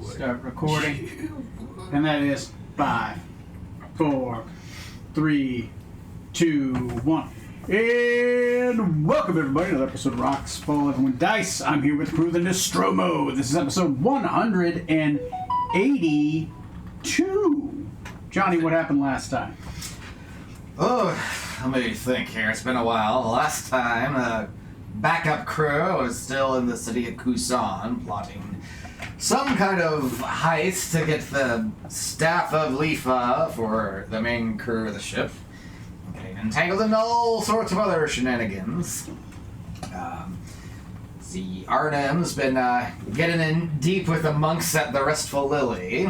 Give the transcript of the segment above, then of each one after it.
Start recording. And that is 5, 4, 3, 2, 1. And welcome everybody to another episode of Rocks Fall Everyone Dice. I'm here with the crew of the Nostromo. This is episode 182. Johnny, what happened last time? Oh, let me think here. It's been a while. Last time, the backup crew was still in the city of Kusan, plotting some kind of heist to get the staff of Lifa for the main crew of the ship. Getting entangled in all sorts of other shenanigans. The Arnhem's been getting in deep with the monks at the Restful Lily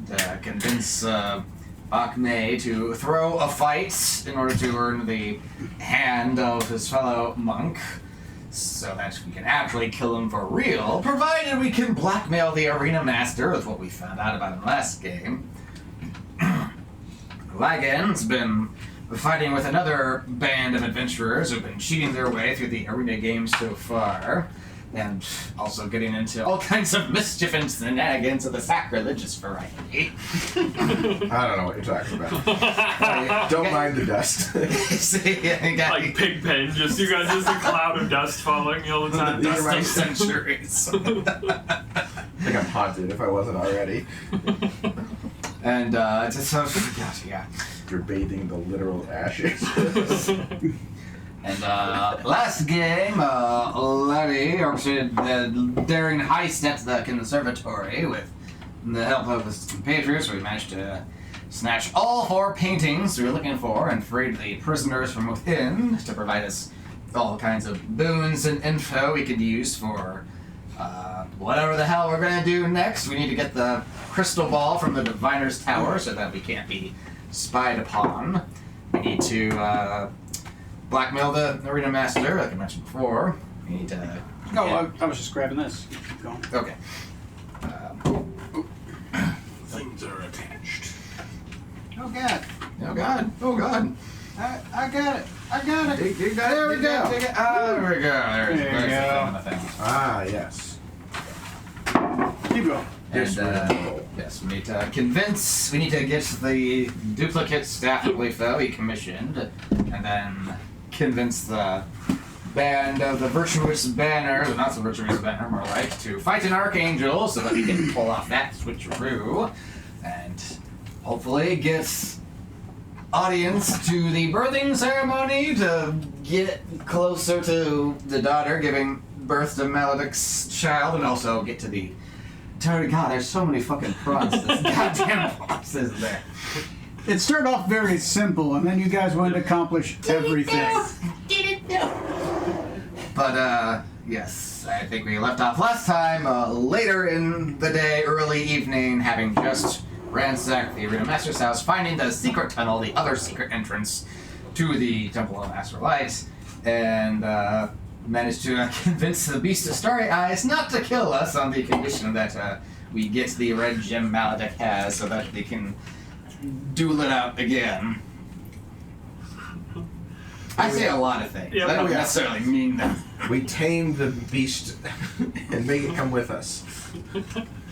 to convince Akme to throw a fight in order to earn the hand of his fellow monk, so that we can actually kill him for real, provided we can blackmail the arena master with what we found out about him last game. Lagan's been fighting with another band of adventurers who've been cheating their way through the arena games so far, and also getting into all kinds of mischief and shenanigans of the sacrilegious variety. I don't know what you're talking about. Don't mind the dust. Like Pigpen, you guys just a cloud of dust falling all the time. Dust of centuries. I think I'm haunted if I wasn't already. And just yeah. You're bathing the literal ashes. And last game, Larry orchestrated the daring heist at the conservatory with the help of his compatriots. We managed to snatch all 4 paintings we were looking for and freed the prisoners from within to provide us all kinds of boons and info we could use for whatever the hell we're going to do next. We need to get the crystal ball from the Diviner's Tower so that we can't be spied upon. We need to blackmail the arena master, like I mentioned before. We need to... I was just grabbing this. Keep going. Okay. Things are attached. Oh, God. Oh, God. Oh, God. I got it. I got it. You got it. There we go. There we go. There you go. The thing. Ah, yes. Keep going. And, yes, we need to convince, we need to get the duplicate staff of Lifa we commissioned, and then convince the band of the Virtuous Banner, or not the Virtuous Banner, more like, to fight an Archangel so that we can pull off that switcheroo, and hopefully get audience to the birthing ceremony to get closer to the daughter giving birth to Maledic's child, and also get to the... God, there's so many fucking prods. This goddamn box is there. It started off very simple, and then you guys wanted to accomplish everything. But, yes, I think we left off last time, later in the day, early evening, having just ransacked the Arena Master's house, finding the secret tunnel, the other secret entrance to the Temple of Master Light, and, managed to convince the Beast of Starry Eyes not to kill us on the condition that we get the red gem Maledic has so that they can duel it out again. I say a lot of things. Yeah, I don't yeah. necessarily mean them. We tamed the beast and make it come with us.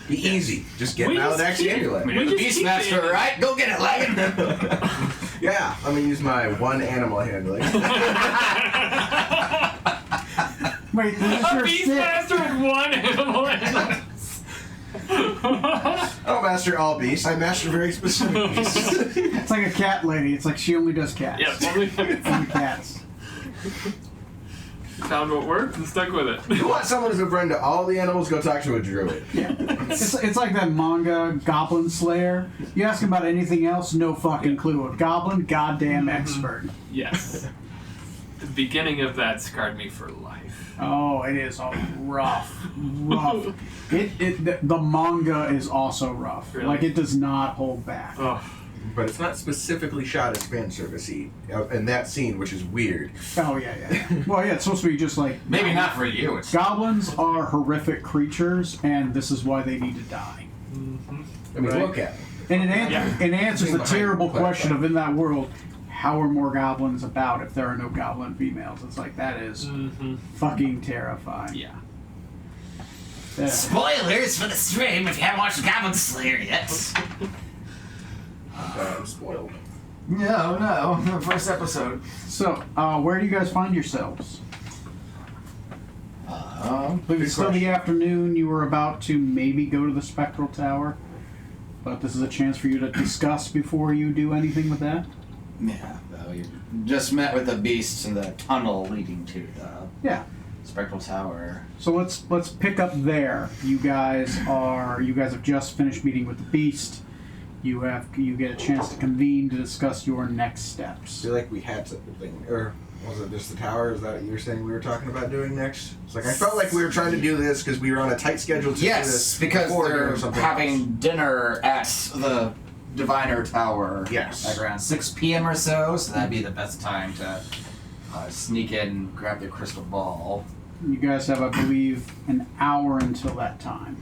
Be easy. Just get We out of just the keep- ambulance. You're the just Beast keep Master, it. right? Go get it, Lagan! Yeah, let me use my one animal handling. Wait, this is A your stick. Beastmaster with one animal animal. I don't master all beasts. I master very specific beasts. It's like a cat lady. It's like she only does cats. Yeah, only Only cats. found what worked and stuck with it. You want someone who's a friend to all the animals? Go talk to a druid. Yeah. It's like that manga, Goblin Slayer. You ask him about anything else, no fucking clue. A goblin, goddamn expert. Yes. The beginning of that scarred me for life. Oh, it is all rough. Rough. The manga is also rough. Really? Like, it does not hold back. Oh, But it's not specifically shot as fan service-y in that scene, which is weird. Oh, yeah. Well, yeah, it's supposed to be just like... Maybe not for you. It's Goblins are horrific creatures, and this is why they need to die. I mean, Right. look at them. And it answers the terrible question of, in that world, how are more goblins about if there are no goblin females? It's like, that is fucking terrifying. yeah. Yeah. Spoilers for the stream if you haven't watched Goblin Slayer yet. I'm spoiled. No, first episode. So, where do you guys find yourselves? It's still the afternoon. You were about to maybe go to the Spectral Tower, but this is a chance for you to discuss before you do anything with that. Yeah, we just met with the beasts in the tunnel leading to the Spectral Tower. So let's pick up there. You guys have just finished meeting with the beast. You get a chance to convene to discuss your next steps. I feel like we had something, or was it just the tower? Is that what you were saying we were talking about doing next? It's like I felt like we were trying to do this because we were on a tight schedule to do this. Yes, because they're having dinner at the Diviner Tower. Yes. Like around 6 p.m. or so that'd be the best time to sneak in and grab the crystal ball. You guys have, I believe, an hour until that time.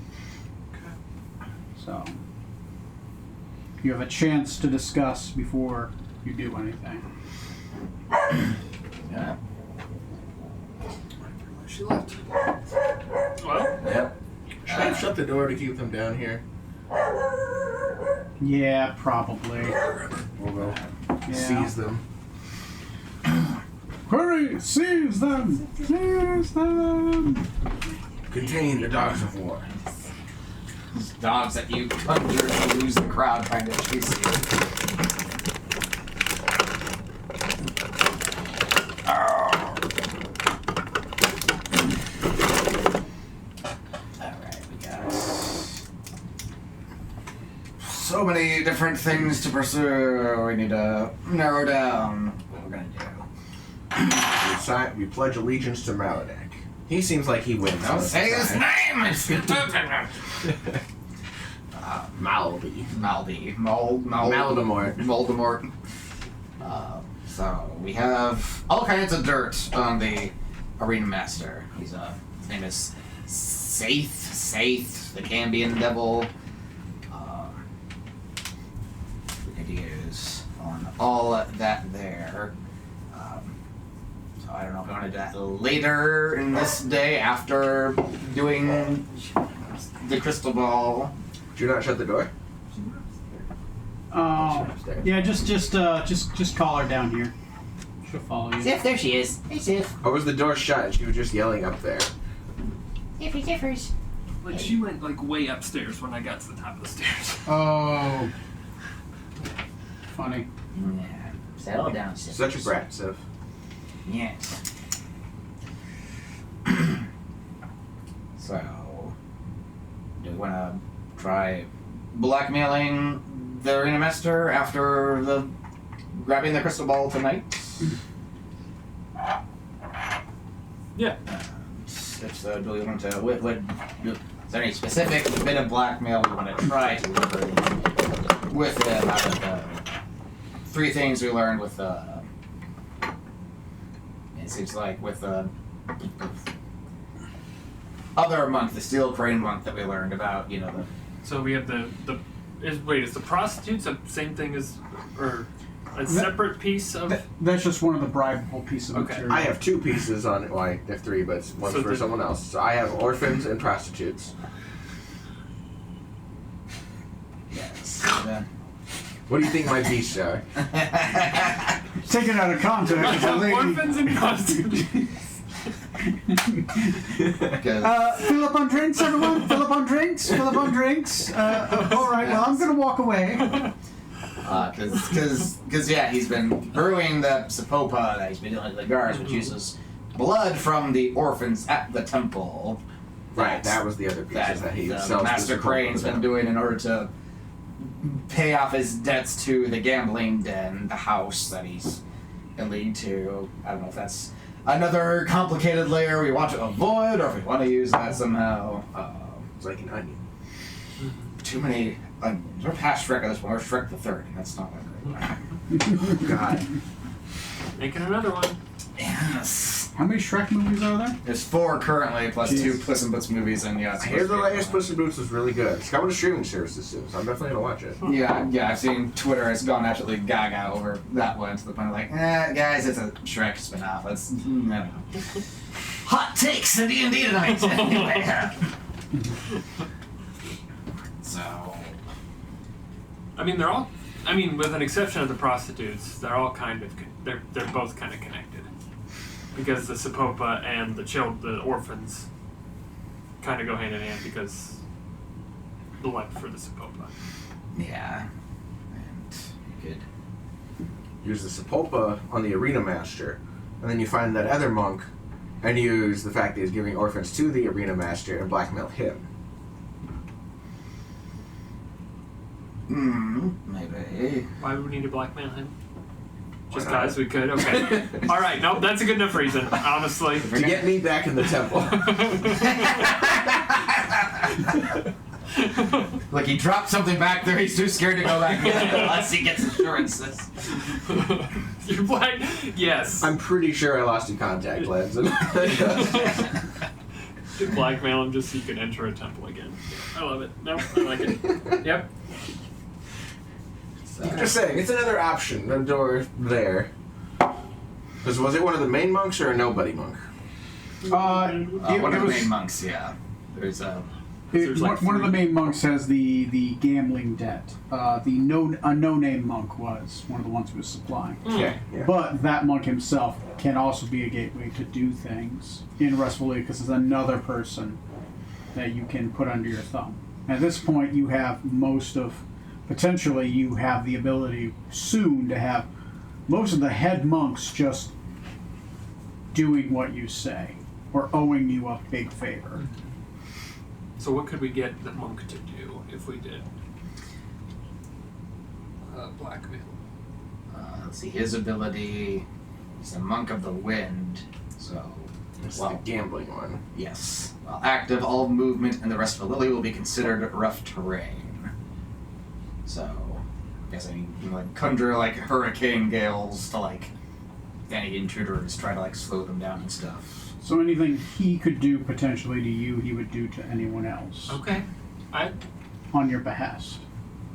Okay. So you have a chance to discuss before you do anything. Yeah. She left. Well, Yep. Should I have shut the door to keep them down here? Yeah, probably. We'll go Yeah. seize them. Hurry! Seize them! Seize them! Contain the dogs of war. Dogs that you conjure to lose the crowd trying to chase you. Alright, we got so many different things to pursue. We need to narrow down what we're gonna do. We pledge allegiance to Maladek. He seems like he wins. Don't say his name! Malby. Voldemort. So we have all kinds of dirt on the Arena Master. His name is Saith, the Cambion Devil. We could use on all that there. So I don't know if I want to do that later in this day after doing the crystal ball. Do not shut the door. Yeah, just call her down here. She'll follow you. Ziff, there she is. Hey, Ziff. Or was the door shut and she was just yelling up there? Ziffy Ziffers. like she went like way upstairs when I got to the top of the stairs. Oh. Funny. Yeah. Settle down, Ziff. Such a brat, Sif. Yes. So, do we want to try blackmailing the Arena Master after grabbing the crystal ball tonight? Yeah. If so, do we want to? Is there any specific bit of blackmail we want to try to with him out of the 3 things we learned with it seems like with the other month, the Steel Crane month that we learned about, So we have is the prostitutes the same thing as, or a separate piece of? That's just one of the bribable pieces of Okay. material. I have 2 pieces on. Well, I have 3, but one's So for someone else. So I have orphans and prostitutes. yes. Then What do you think my beasts are? Taken out of context. the lady- Orphans and prostitutes. Fill up on drinks, everyone. Fill up on drinks. Fill up on drinks. All right. Well, I'm gonna walk away. Because he's been brewing the Sapopa that he's been doing to the guards, which uses blood from the orphans at the temple. Right, that was the other piece that he the sells. Master Crane's been doing in order to pay off his debts to the gambling den, the house that he's in league to. I don't know if that's another complicated layer we want to avoid, or if we want to use that somehow. It's like an onion. Too many onions. We're past Shrek at this point. We're Shrek the Third, and that's not that great. God. Making another one. Yes. How many Shrek movies are there? There's 4 currently, plus Jeez. 2 Puss in Boots movies, and I hear the latest Puss in Boots was really good. It's coming to streaming services soon, so I'm definitely gonna watch it. Yeah, I've seen Twitter has gone absolutely gaga over that one to the point of like, guys, it's a Shrek spin-off. Let's, no. Hot takes in D&D tonight. So, I mean, with an exception of the prostitutes, they're all they're both kind of connected, because the Sapopa and the orphans, kind of go hand in hand because the life for the Sapopa. yeah, and you could. Use the Sapopa on the Arena Master, and then you find that other monk, and use the fact that he's giving orphans to the Arena Master and blackmail him. Maybe. Why would we need to blackmail him? Just Why not? guys, we could. Okay. All right. Nope. That's a good enough reason. Honestly. To get me back in the temple. Like he dropped something back there, he's too scared to go back unless he gets assurances. You're black. Yes. I'm pretty sure I lost a contact lens. You blackmail him just so you can enter a temple again. I love it. Nope. I like it. Yep. So, I'm just saying, it's another option. A door there. Because was it one of the main monks or a nobody monk? one of the was- main monks, yeah. There's There's like one of the three. main monks has the gambling debt. A no-name monk was one of the ones who was supplying. Okay. Yeah. But that monk himself can also be a gateway to do things in Restful League because there's another person that you can put under your thumb. At this point, you have potentially you have the ability soon to have most of the head monks just doing what you say or owing you a big favor. So what could we get the monk to do if we did blackmail? let's see, his ability, he's a monk of the wind, so, It's well, the gambling one. yes. While active, all movement in the rest of the lily will be considered rough terrain. So, I guess you can like conjure like hurricane gales to like any intruders, try to like slow them down and stuff. So anything he could do potentially to you, he would do to anyone else Okay. on your behest.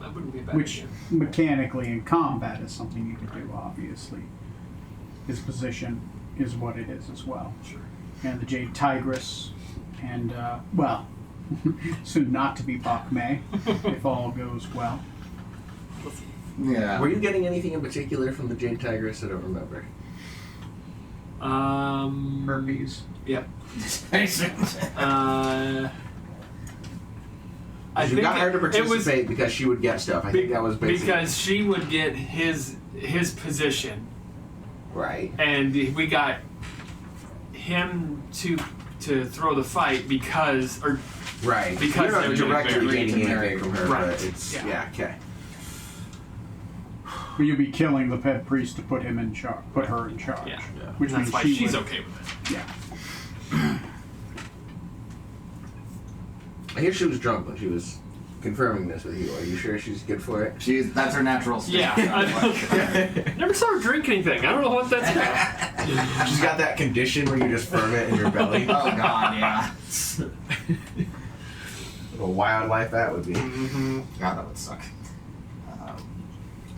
That wouldn't be a bad Which idea. mechanically in combat is something you could do, obviously. His position is what it is as well. Sure. And the Jade Tigress, and, soon not to be Bak Mei, if all goes well. Yeah. Were you getting anything in particular from the Jade Tigress? I don't remember. Herpes. Yep. You I think got her to it was participate because she would get stuff. I think that was basically because she would get his position, right. and we got him to throw the fight because Right. Because you're not they were directly getting getting married. anything from her, Right. but it's Yeah. okay. But you'd be killing the head priest to put him in charge, put her in charge. Yeah. Which and that's means why she she's would, okay with it. Yeah. I hear she was drunk when she was confirming this with you. Are you sure she's good for it? That's her natural state. Yeah. I never saw her drink anything. I don't know what that's about. She's got that condition where you just ferment in your belly. Oh god, yeah. What a wild life that would be. Mm-hmm. God, that would suck.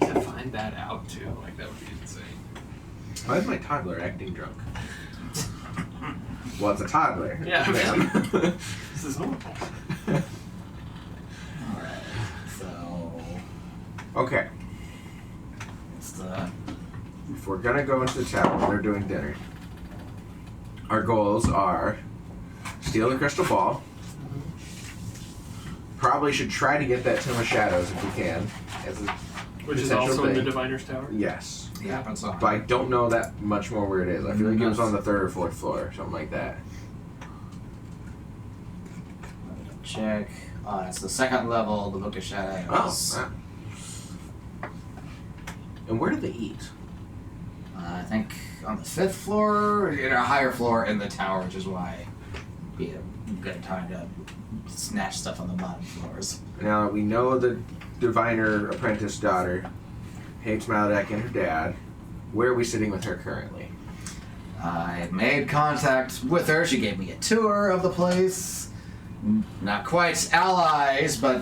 To find that out too, like that would be insane. Why is my toddler acting drunk? Well, it's a toddler. Yeah. Ma'am. This is normal. Alright, so Okay. it's the If we're gonna go into the tower, they're doing dinner. Our goals are steal the crystal ball. Probably should try to get that Tomb of Shadows if we can. As a Which is potential also in the thing. Diviner's Tower. Yes. yeah, but so But I don't know that much more where it is. I feel like it was Nuts. on the 3rd or 4th floor or something like that. check. It's the second level, the Book of Shadows. Oh. And where do they eat? I think on the 5th floor, in a higher floor in the tower, which is why it'd be a good time to snatch stuff on the bottom floors. Now we know the diviner apprentice daughter hates Maladek and her dad. Where are we sitting with her currently? I made contact with her. She gave me a tour of the place. Not quite allies, but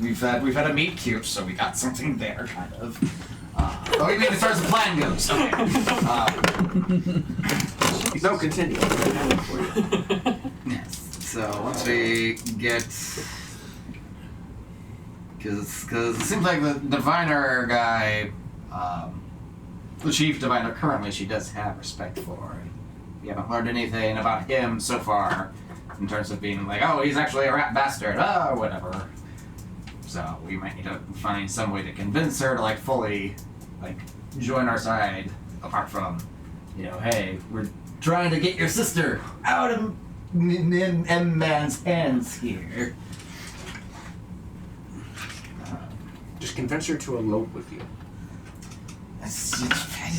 we've had a meet cute, so we got something there, kind of. I mean, as far as the plan goes. Okay. No, continue. Yes. So once we get, because it seems like the diviner guy, the chief diviner currently, she does have respect for. We haven't learned anything about him so far, in terms of being like, oh, he's actually a rat bastard, or whatever. So we might need to find some way to convince her to like fully, like, join our side. Apart from, hey, we're trying to get your sister out of M-Man's hands here. Just convince her to elope with you. It's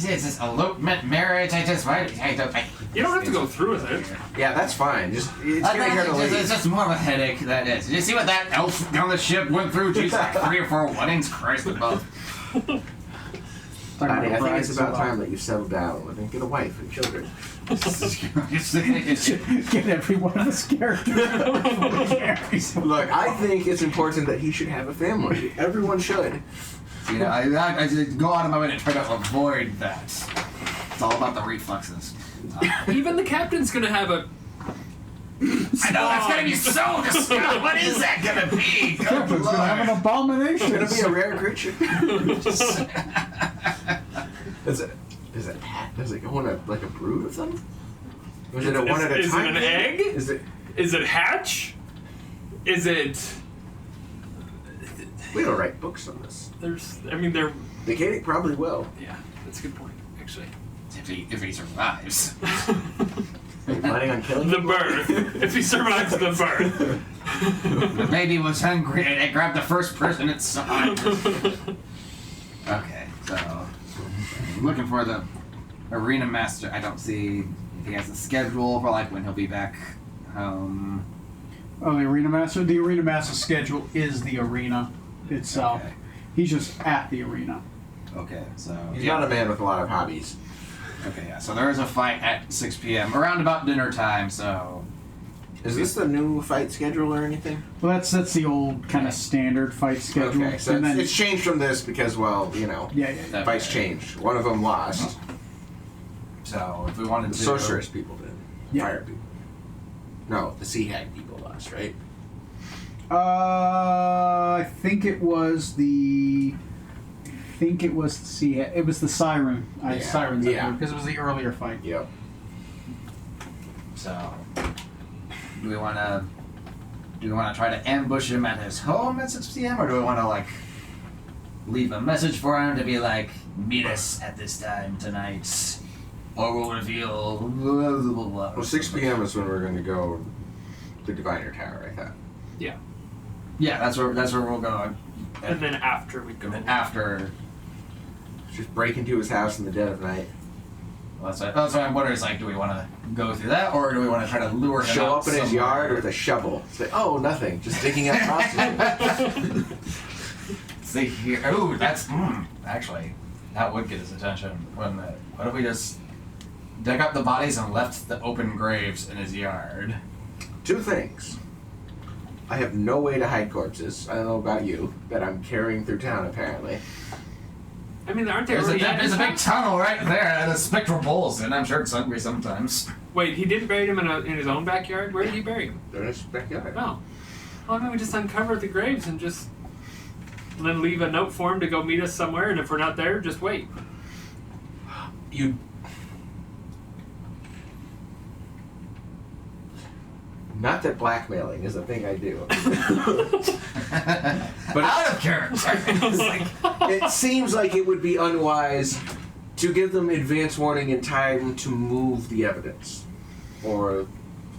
this elopement marriage. I don't. You don't have to go through with it. Yeah, that's fine. It's getting her to leave. It's just more of a headache, that is. Did you see what that elf on the ship went through? She's like 3 or 4 weddings. Christ above. Honey, I think it's about time that you settle down and get a wife and children. Get every one of his characters. Look, I think it's important that he should have a family. Everyone should. I go out of my way to try to avoid that. It's all about the reflexes. Even the captain's gonna have a. I know, that's gonna be so disgusting. What is that gonna be? Captain's gonna have an abomination. It's gonna be a rare creature. Does it go in like a brood of them? Or is it a one at a time? Is it an egg? Is it hatch? Is it? We don't write books on this. They're. The Katie probably will. Yeah, that's a good point, actually. If he survives. Are you planning on killing The him? birth. If he survives the birth. The baby was hungry and it grabbed the first person it saw. Okay, so I'm looking for the arena master. I don't see if he has a schedule for like when he'll be back home. Oh, the arena master. The arena master's schedule is the arena itself. Okay. He's just at the arena. Okay, so He's not a man with a lot of hobbies. Okay, yeah. So there is a fight at 6 p.m. around about dinner time. So Is this the new fight schedule or anything? Well, that's the old kind of standard fight schedule. Okay, so and then, it's changed from this because, well, yeah. fights changed. One of them lost. So if we wanted The to, sorceress people did. Yeah. Fire people. No, the sea hag people lost, right? I think it was the. It was the siren. Sirens. Yeah. Because it was the earlier fight. Yep. So do we want to try to ambush him at his home at 6 p.m. or do we want to like leave a message for him to be like, meet us at this time tonight, or we'll reveal. Well, 6 p.m. is when we're going to go to the Diviner Tower, I thought. Yeah. Yeah, that's where we'll go. And then after we go. And then after. Just break into his house in the dead of night. Well, that's what I'm wondering. Is like, do we want to go through that, or do we want to try to lure him Show out up in his somewhere? yard with a shovel. Say, oh, nothing. Just digging up prostitutes. See here. Ooh, that's actually that would get his attention. What if we just dug up the bodies and left the open graves in his yard? 2 things. I have no way to hide corpses. I don't know about you, that I'm carrying through town apparently. I mean, aren't they There's already a big tunnel right there that has spectral bowls in. I'm sure it's hungry sometimes. Wait, he didn't bury him in his own backyard? Where did he bury him? They're in his backyard. Oh. Well, I mean, we just uncover the graves and then leave a note for him to go meet us somewhere, and if we're not there, just wait. You. Not that blackmailing is a thing I do. But out of character. It seems like it would be unwise to give them advance warning in time to move the evidence. Or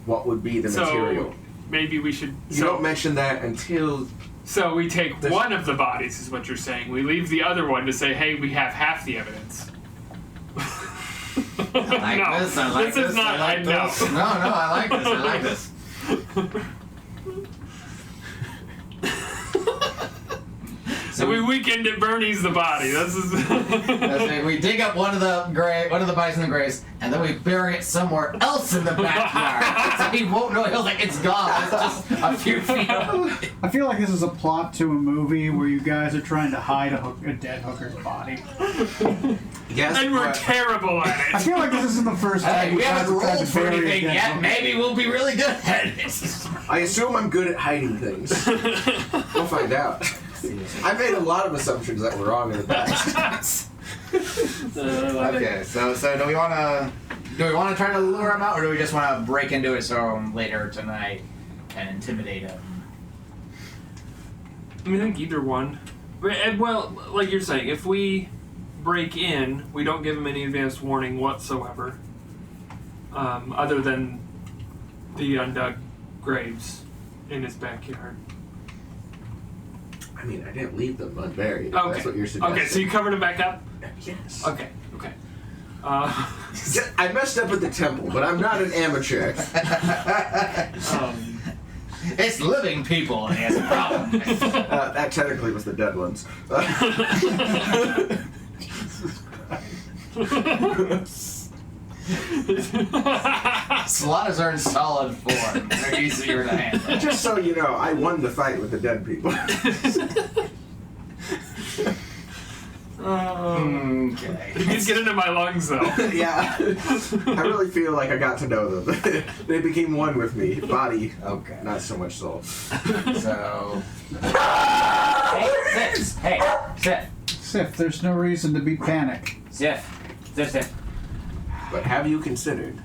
what would be the material. Maybe we should... You don't mention that until... So we take one of the bodies, is what you're saying. We leave the other one to say, hey, we have half the evidence. I like this. I like this. Is not... I like know. this. No, I like this. I like this. So we weekend at Bernie's the body. That's we dig up one of the bodies in the graves, and then we bury it somewhere else in the backyard. So he won't know. He'll like it's gone. It's just a few feet away. I feel like this is a plot to a movie where you guys are trying to hide a dead hooker's body. Yes, and we're terrible at I it. feel like this isn't the first time Hey, we guys haven't have tried rolled to for bury a anything dead yet. hooker. Maybe we'll be really good at it. I assume I'm good at hiding things. We'll find out. I made a lot of assumptions that were wrong in the past. Okay, so do we want to try to lure him out, or do we just want to break into his home later tonight and intimidate him? I mean, I think either one. Well, like you're saying, if we break in, we don't give him any advance warning whatsoever, other than the undug graves in his backyard. I mean, I didn't leave them unburied. If Okay. That's what you're suggesting. Okay, so you covered him back up? Yes. Okay. I messed up at the temple, but I'm not an amateur. It's living people, and he has a problem. That technically was the dead ones. Slaughters are in solid form. They're easier to handle. Just so you know, I won the fight with the dead people. Okay. He's getting into my lungs, though. Yeah. I really feel like I got to know them. They became one with me. Body. Okay. Not so much soul. So. Hey, Sif! Hey, Sif! Sif, there's no reason to be panicked. Sif! Sif! But have you considered?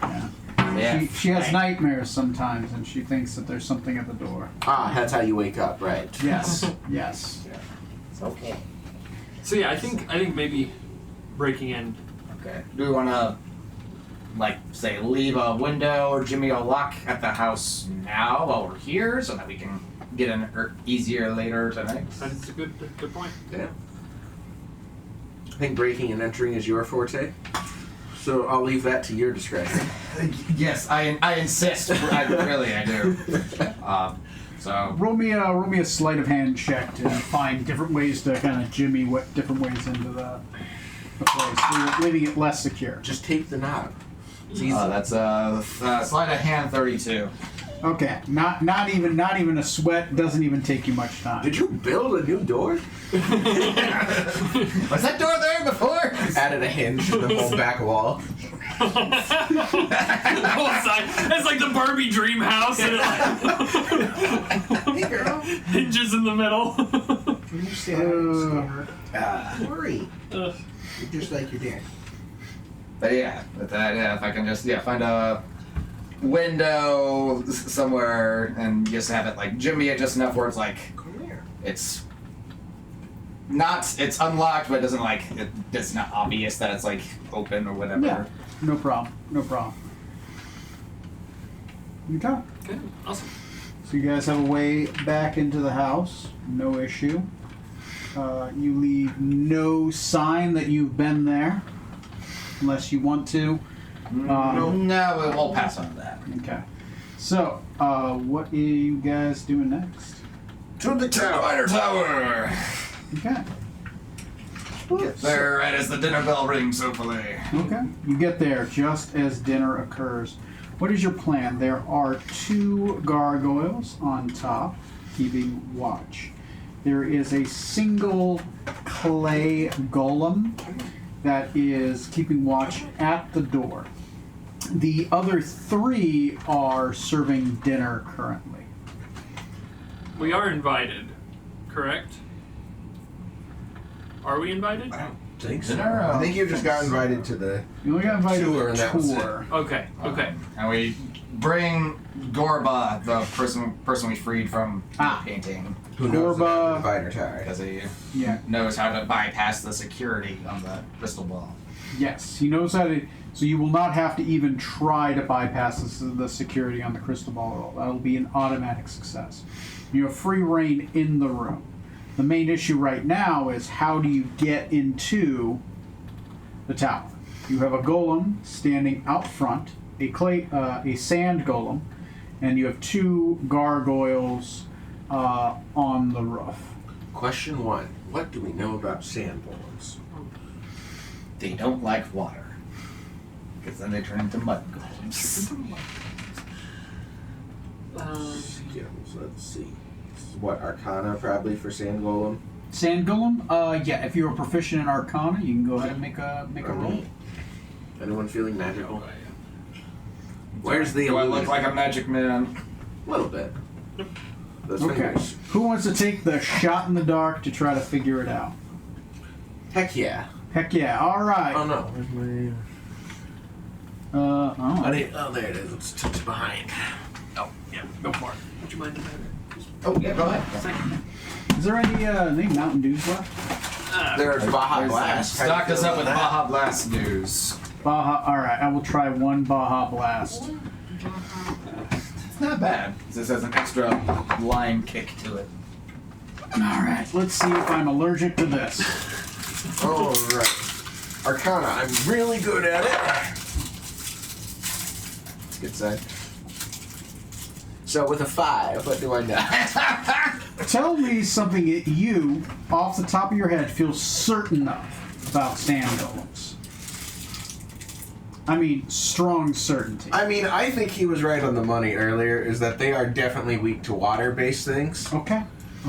Yeah. Yeah. She has nightmares sometimes, and she thinks that there's something at the door. Ah, that's how you wake up, right? Yes. Yes. It's okay. So yeah, I think maybe breaking in. Okay. Do we want to, like, say, leave a window or Jimmy a lock at the house now while we're here, so that we can get in easier later tonight? That's a good point. Yeah. I think breaking and entering is your forte. So I'll leave that to your discretion. Yes, I insist. I do. So Roll me a sleight of hand check to find different ways to kind of jimmy what different ways into the place, leaving it less secure. Just take the knob. It's easy. that's sleight of hand 32. Okay, not even a sweat. Doesn't even take you much time. Did you build a new door? Was that door there before? Added a hinge to the whole back wall. The whole side. It's like the Barbie dream house, and Hey girl, hinges in the middle. can you stay out? Don't worry. You're just like your dad. But yeah, with that, if I can just find a window somewhere and just have it like jimmy it just enough where it's like Come here. it's unlocked, but it doesn't like it's not obvious that it's like open or whatever. Yeah, no problem. Okay. Okay, awesome. So you guys have a way back into the house, no issue. You leave no sign that you've been there, unless you want to. No, we'll pass on that. Okay. So, what are you guys doing next? To the tower. Spider Tower! Okay. Get there right as the dinner bell rings, hopefully. Okay. You get there just as dinner occurs. What is your plan? There are 2 gargoyles on top keeping watch. There is a single clay golem that is keeping watch at the door. The other 3 are serving dinner currently. We are invited, correct? Are we invited? I don't think so. Dinner? I think you just got invited to the You only got invited Tour, to and a that was it. tour. Okay. And we bring Gorba, the person we freed from the painting, who knows Gorba. the Spider Tower. because he Yeah. knows how to bypass the security on the crystal ball. Yes, he knows how to. So you will not have to even try to bypass the security on the crystal ball roll. That'll be an automatic success. You have free reign in the room. The main issue right now is how do you get into the tower? You have a golem standing out front, a sand golem, and you have 2 gargoyles on the roof. Question 1. What do we know about sand golems? They don't like water. Because then they turn into mud golems. Skills, let's see. This is what, Arcana probably for sand golem? Sand golem? Yeah, if you're proficient in Arcana, you can go ahead and make a roll. Anyone feeling magical? Where's the Do I look illusion? like a magic man? A little bit. Those Okay. fingers. Who wants to take the shot in the dark to try to figure it out? Heck yeah. Heck yeah, alright. Oh no. Where's my... Oh, there it is. It's tucked behind. Oh, yeah, go for it. Would you mind if Oh, yeah, go ahead. Second. Is there any Mountain Dews left? There's Baja Blast. How do you Stock us feel up with about that? Baja Blast news. Baja, alright, I will try one Baja Blast. It's not bad. This has an extra lime kick to it. Alright, let's see if I'm allergic to this. Alright. Arcana, I'm really good at it. It's a good sign. So with a 5, what do I know? Tell me something that you, off the top of your head, feel certain of about sand golems. I mean, strong certainty. I mean, I think he was right on the money earlier, is that they are definitely weak to water-based things. Okay.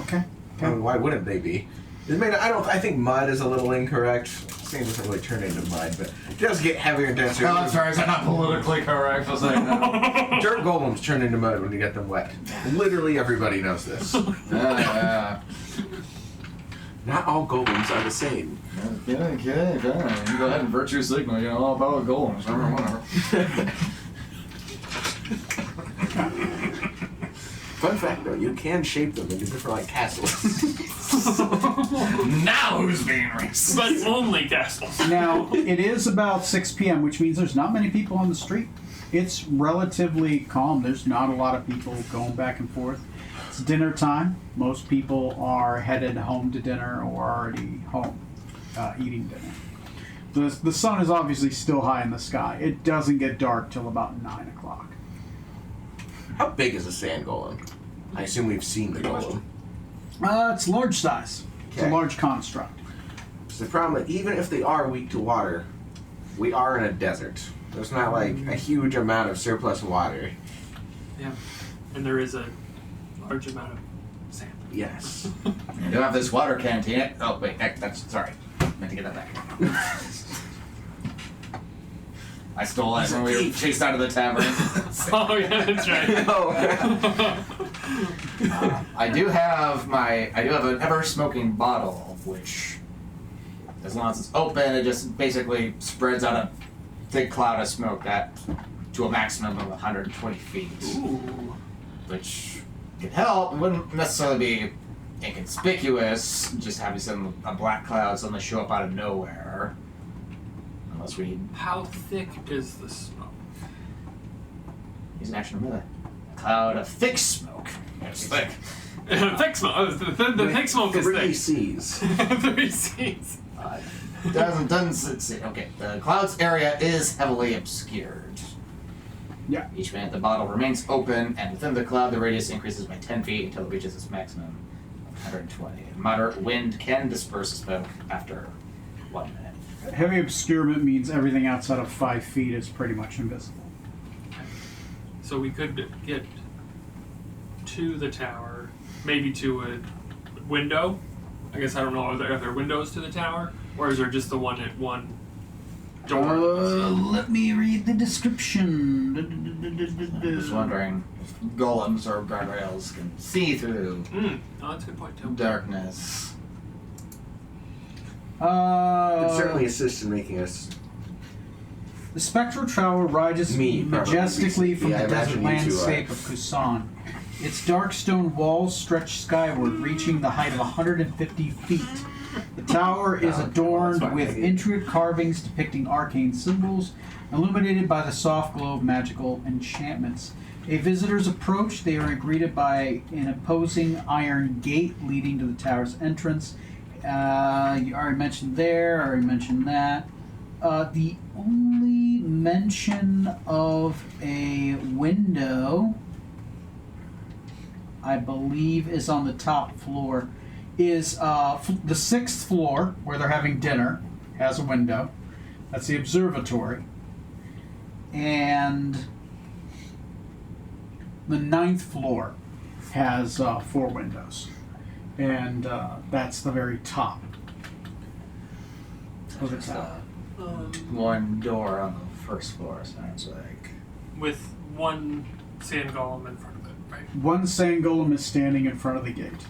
I mean, why wouldn't they be? I think mud is a little incorrect. Sand doesn't really turn into mud, but it does get heavier and denser. Oh, I'm sorry, is that not politically correct? I was like, no. Dirt golems turn into mud when you get them wet. Literally everybody knows this. Not all golems are the same. Okay. You go ahead and virtue signal, all about golems. Whatever. Fun fact though, you can shape them into different castles. Now who's being racist? But only castles. Now, it is about 6 p.m., which means there's not many people on the street. It's relatively calm. There's not a lot of people going back and forth. It's dinner time. Most people are headed home to dinner or already home eating dinner. The sun is obviously still high in the sky. It doesn't get dark till about 9 o'clock. How big is a sand golem? I assume we've seen the golem. It's large size. It's a Okay. large construct. So the problem is, even if they are weak to water, we are in a desert. There's not like a huge amount of surplus water. Yeah. And there is a large amount of sand. Yes. You do have this water canteen. Oh, wait, that's sorry. Meant to get that back. I stole it when we were chased out of the tavern. Oh yeah, that's right. I do have an ever-smoking bottle, which, as long as it's open, it just basically spreads out a thick cloud of smoke to a maximum of 120 feet. Ooh. Which could help. It wouldn't necessarily be inconspicuous, just having a black cloud suddenly show up out of nowhere. Unless we How thick is the smoke? use an action with a cloud of thick smoke. It's thick. Thick smoke. Oh, the thick smoke is 3 thick. C's. 3 C's. Doesn't see. Okay, the cloud's area is heavily obscured. Yeah. Each minute the bottle remains open, and within the cloud the radius increases by 10 feet until it reaches its maximum of 120. Moderate wind can disperse smoke after 1 minute. Heavy obscurement means everything outside of 5 feet is pretty much invisible. So we could get to the tower, maybe to a window. I guess I don't know. Are there windows to the tower, or is there just the one at one door? Let me read the description. I'm just wondering if golems or guardrails can see through Oh, that's a good point too. darkness. It certainly assists in making us. The spectral tower rises Me, probably. majestically from Yeah, I the desert imagine you two are. landscape of Kusan. Its dark stone walls stretch skyward, reaching the height of 150 feet. The tower is adorned that's fine. with intricate carvings depicting arcane symbols, illuminated by the soft glow of magical enchantments. A visitor's approach, they are greeted by an opposing iron gate leading to the tower's entrance. You already mentioned there, I already mentioned that. The only mention of a window, I believe, is on the top floor. is the 6th floor where they're having dinner has a window. That's the observatory. And the 9th floor has 4 windows. And that's the very top of the tower. One door on the first floor, sounds like. With one sand golem in front of it, right? One sand golem is standing in front of the gate.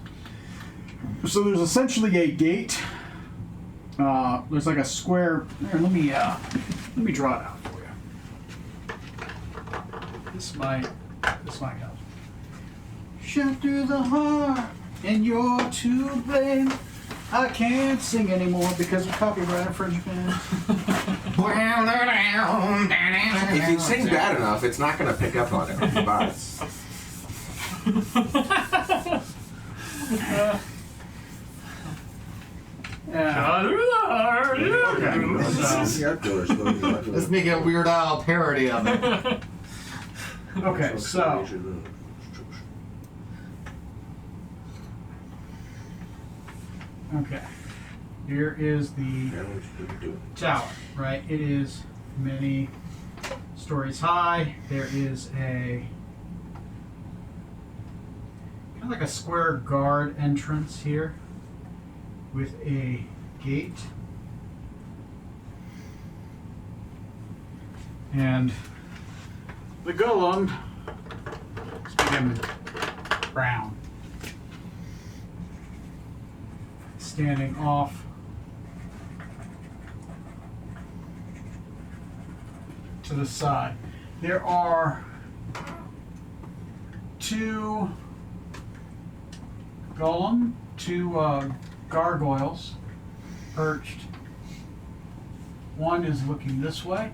So there's essentially a gate. There's like a square. Here, let me draw it out for you. This might help. Shot through the heart, and you're to blame. I can't sing anymore because of copyright infringement. If you sing bad enough, it's not going to pick up on it from the bots. Let's make a Weird Al parody of it. Okay, so okay, here is the tower, right? It is many stories high. There is a kind of like a square guard entrance here with a gate. And the golem is becoming brown, standing off to the side. There are 2 gargoyles perched. One is looking this way,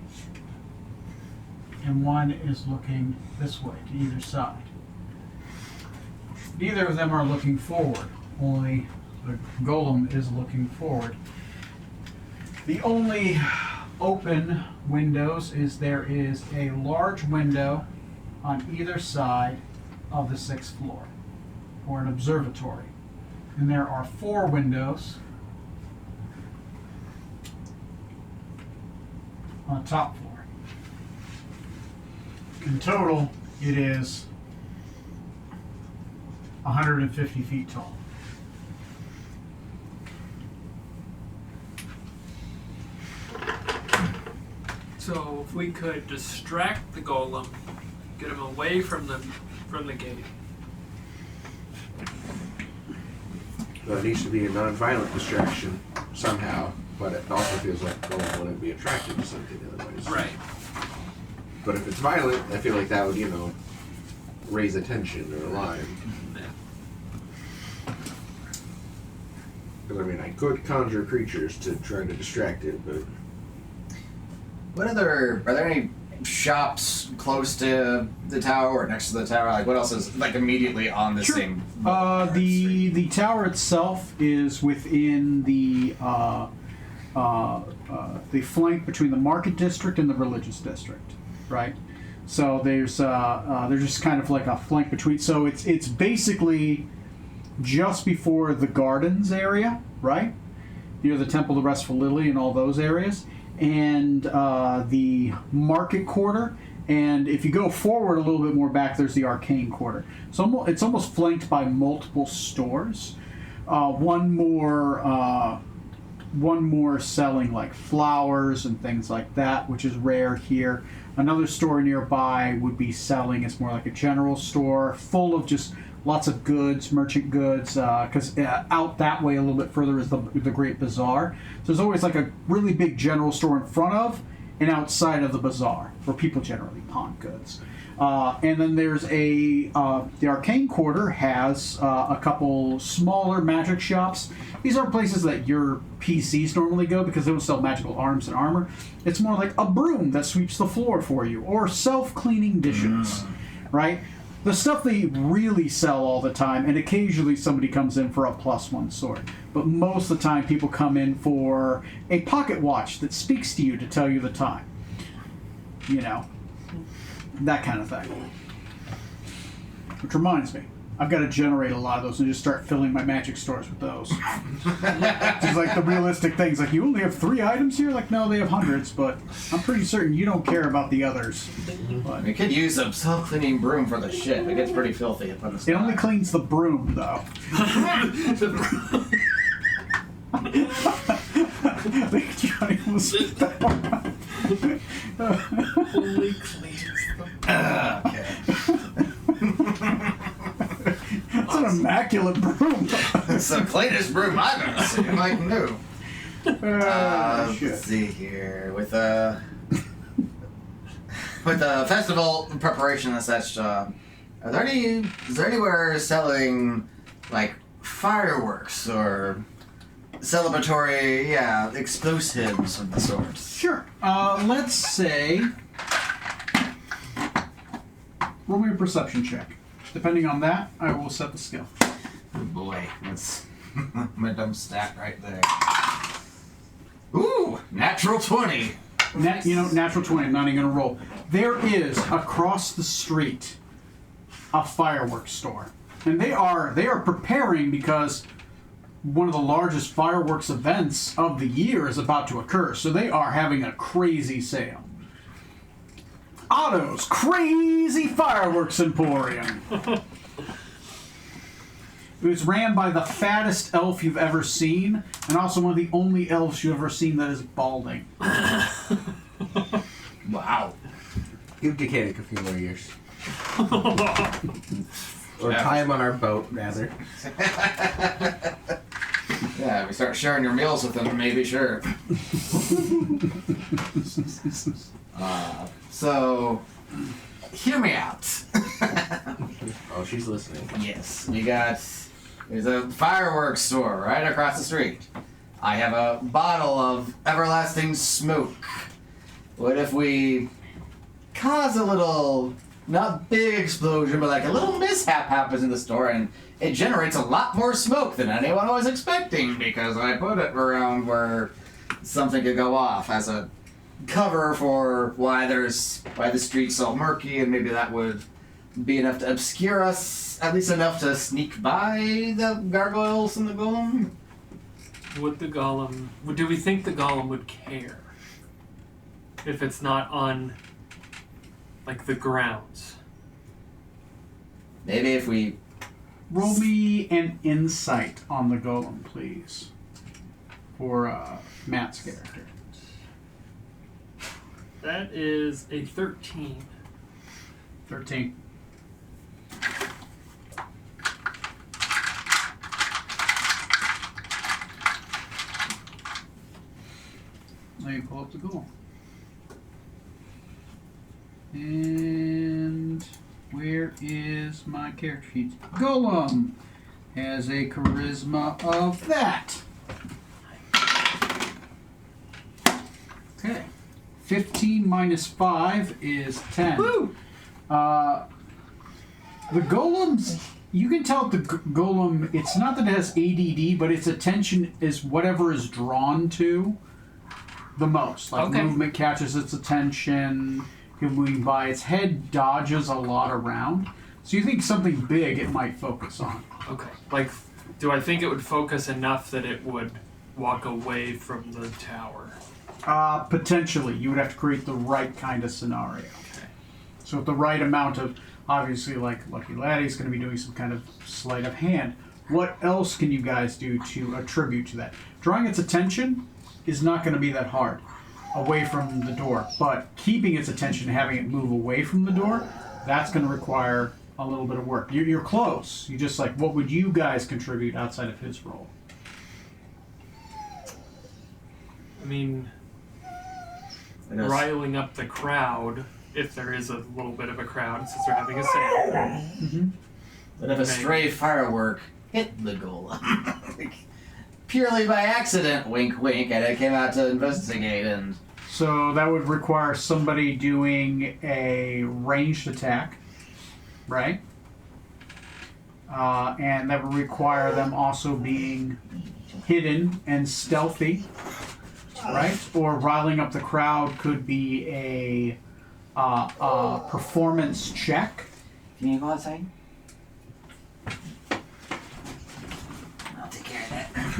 and one is looking this way to either side. Neither of them are looking forward, only the golem is looking forward. The only open windows is there is a large window on either side of the 6th floor, or an observatory. And there are 4 windows on the top floor. In total, it is 150 feet tall. So if we could distract the golem, get him away from the gate. Well, it needs to be a non-violent distraction somehow, but it also feels like the golem wouldn't be attracted to something otherwise. Right. But if it's violent, I feel like that would, raise attention or alarm. Yeah. Because, I could conjure creatures to try to distract it, but... Are there any shops close to the tower or next to the tower? Like, what else is, like, immediately on the same... The tower itself is within the flank between the market district and the religious district, right? So there's just kind of like a flank between. So it's basically just before the gardens area, right? Near the Temple of the Restful Lily and all those areas, and the market quarter. And if you go forward a little bit more back, there's the arcane quarter. So it's almost flanked by multiple stores. One more selling like flowers and things like that, which is rare here. Another store nearby would be selling. It's more like a general store, full of just lots of goods, merchant goods. Because out that way a little bit further is the Great Bazaar. So there's always like a really big general store in front of and outside of the bazaar, where people generally pawn goods. And then there's the Arcane Quarter has a couple smaller magic shops. These aren't places that your PCs normally go because they don't sell magical arms and armor. It's more like a broom that sweeps the floor for you, or self-cleaning dishes, right? The stuff they really sell all the time, and occasionally somebody comes in for a +1 sword. But most of the time people come in for a pocket watch that speaks to you to tell you the time. That kind of thing. Which reminds me, I've got to generate a lot of those and just start filling my magic stores with those. Just like the realistic things, like you only have 3 items here. Like no, they have hundreds, but I'm pretty certain you don't care about the others. But We could use a self-cleaning broom for the shit. It gets pretty filthy up on the it only cleans the broom, though. I think Johnny will sit that one out. Only cleans them. Okay. It's an immaculate broom. It's the cleanest broom I've ever seen. Like new. Shit. Let's see here with the festival preparation and such. Is there anywhere selling like fireworks or celebratory, explosives of the sort? Sure. Let's say. Roll me a perception check. Depending on that, I will set the skill. Oh boy, that's my dumb stat right there. Ooh, natural 20. Natural 20. I'm not even gonna roll. There is across the street a fireworks store, and they are preparing because one of the largest fireworks events of the year is about to occur. So they are having a crazy sale. Otto's Crazy Fireworks Emporium. It was ran by the fattest elf you've ever seen, and also one of the only elves you've ever seen that is balding. Wow. Give Decadic a few more years. Or tie him on our boat, rather. Yeah, we start sharing your meals with them, maybe, sure. So, hear me out. Oh, she's listening. Yes, there's a fireworks store right across the street. I have a bottle of everlasting smoke. What if we cause a little, not big explosion, but like a little mishap happens in the store and it generates a lot more smoke than anyone was expecting because I put it around where something could go off as a cover for why the street's so murky, and maybe that would be enough to obscure us, at least enough to sneak by the gargoyles and the golem. Do we think the golem would care if it's not on, like, the grounds? Maybe if we... Roll me an insight on the golem, please. For Matt's character. That is a 13. 13. Now you pull up the golem. And where is my character sheet? Golem has a charisma of that. Okay. 15 minus 5 is 10. Woo! The golems, you can tell the golem, it's not that it has ADD, but its attention is whatever is drawn to the most. Like Okay. movement catches its attention, moving by. Its head dodges a lot around. So you think something big it might focus on. Okay. Like, do I think it would focus enough that it would walk away from the tower? Potentially. You would have to create the right kind of scenario. Okay. So with the right amount of, obviously, like Lucky Laddie's going to be doing some kind of sleight of hand. What else can you guys do to attribute to that? Drawing its attention is not going to be that hard away from the door, but keeping its attention and having it move away from the door, that's going to require a little bit of work. You're close. You just like, what would you guys contribute outside of his role? I mean, riling up the crowd, if there is a little bit of a crowd, since they're having a sale. Mm-hmm. But if a stray firework hit the golem, purely by accident, wink wink, and it came out to investigate, and... So that would require somebody doing a ranged attack, right? And that would require them also being hidden and stealthy, right? Or riling up the crowd could be a performance check. Can you go outside?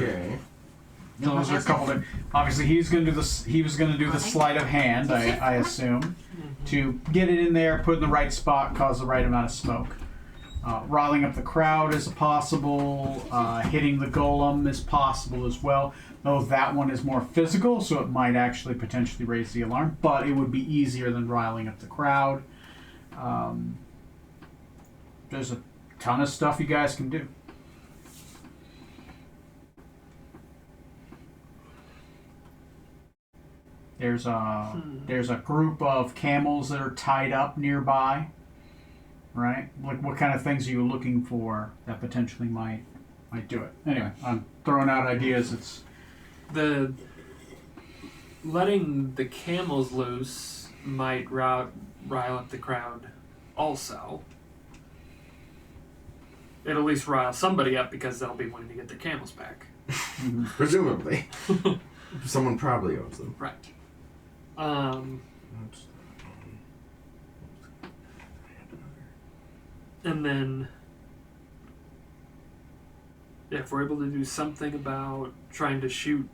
Okay. So those are a couple of. Obviously, he was going to do the sleight of hand. I assume, to get it in there, put it in the right spot, cause the right amount of smoke. Riling up the crowd is possible. Hitting the golem is possible as well. Though that one is more physical, so it might actually potentially raise the alarm. But it would be easier than riling up the crowd. There's a ton of stuff you guys can do. There's a group of camels that are tied up nearby, right? Like, what kind of things are you looking for that potentially might do it? Anyway, I'm throwing out ideas. It's The letting the camels loose might rile up the crowd also. It'll at least rile somebody up because they'll be wanting to get their camels back. Presumably. Someone probably owns them. Right. And then if we're able to do something about trying to shoot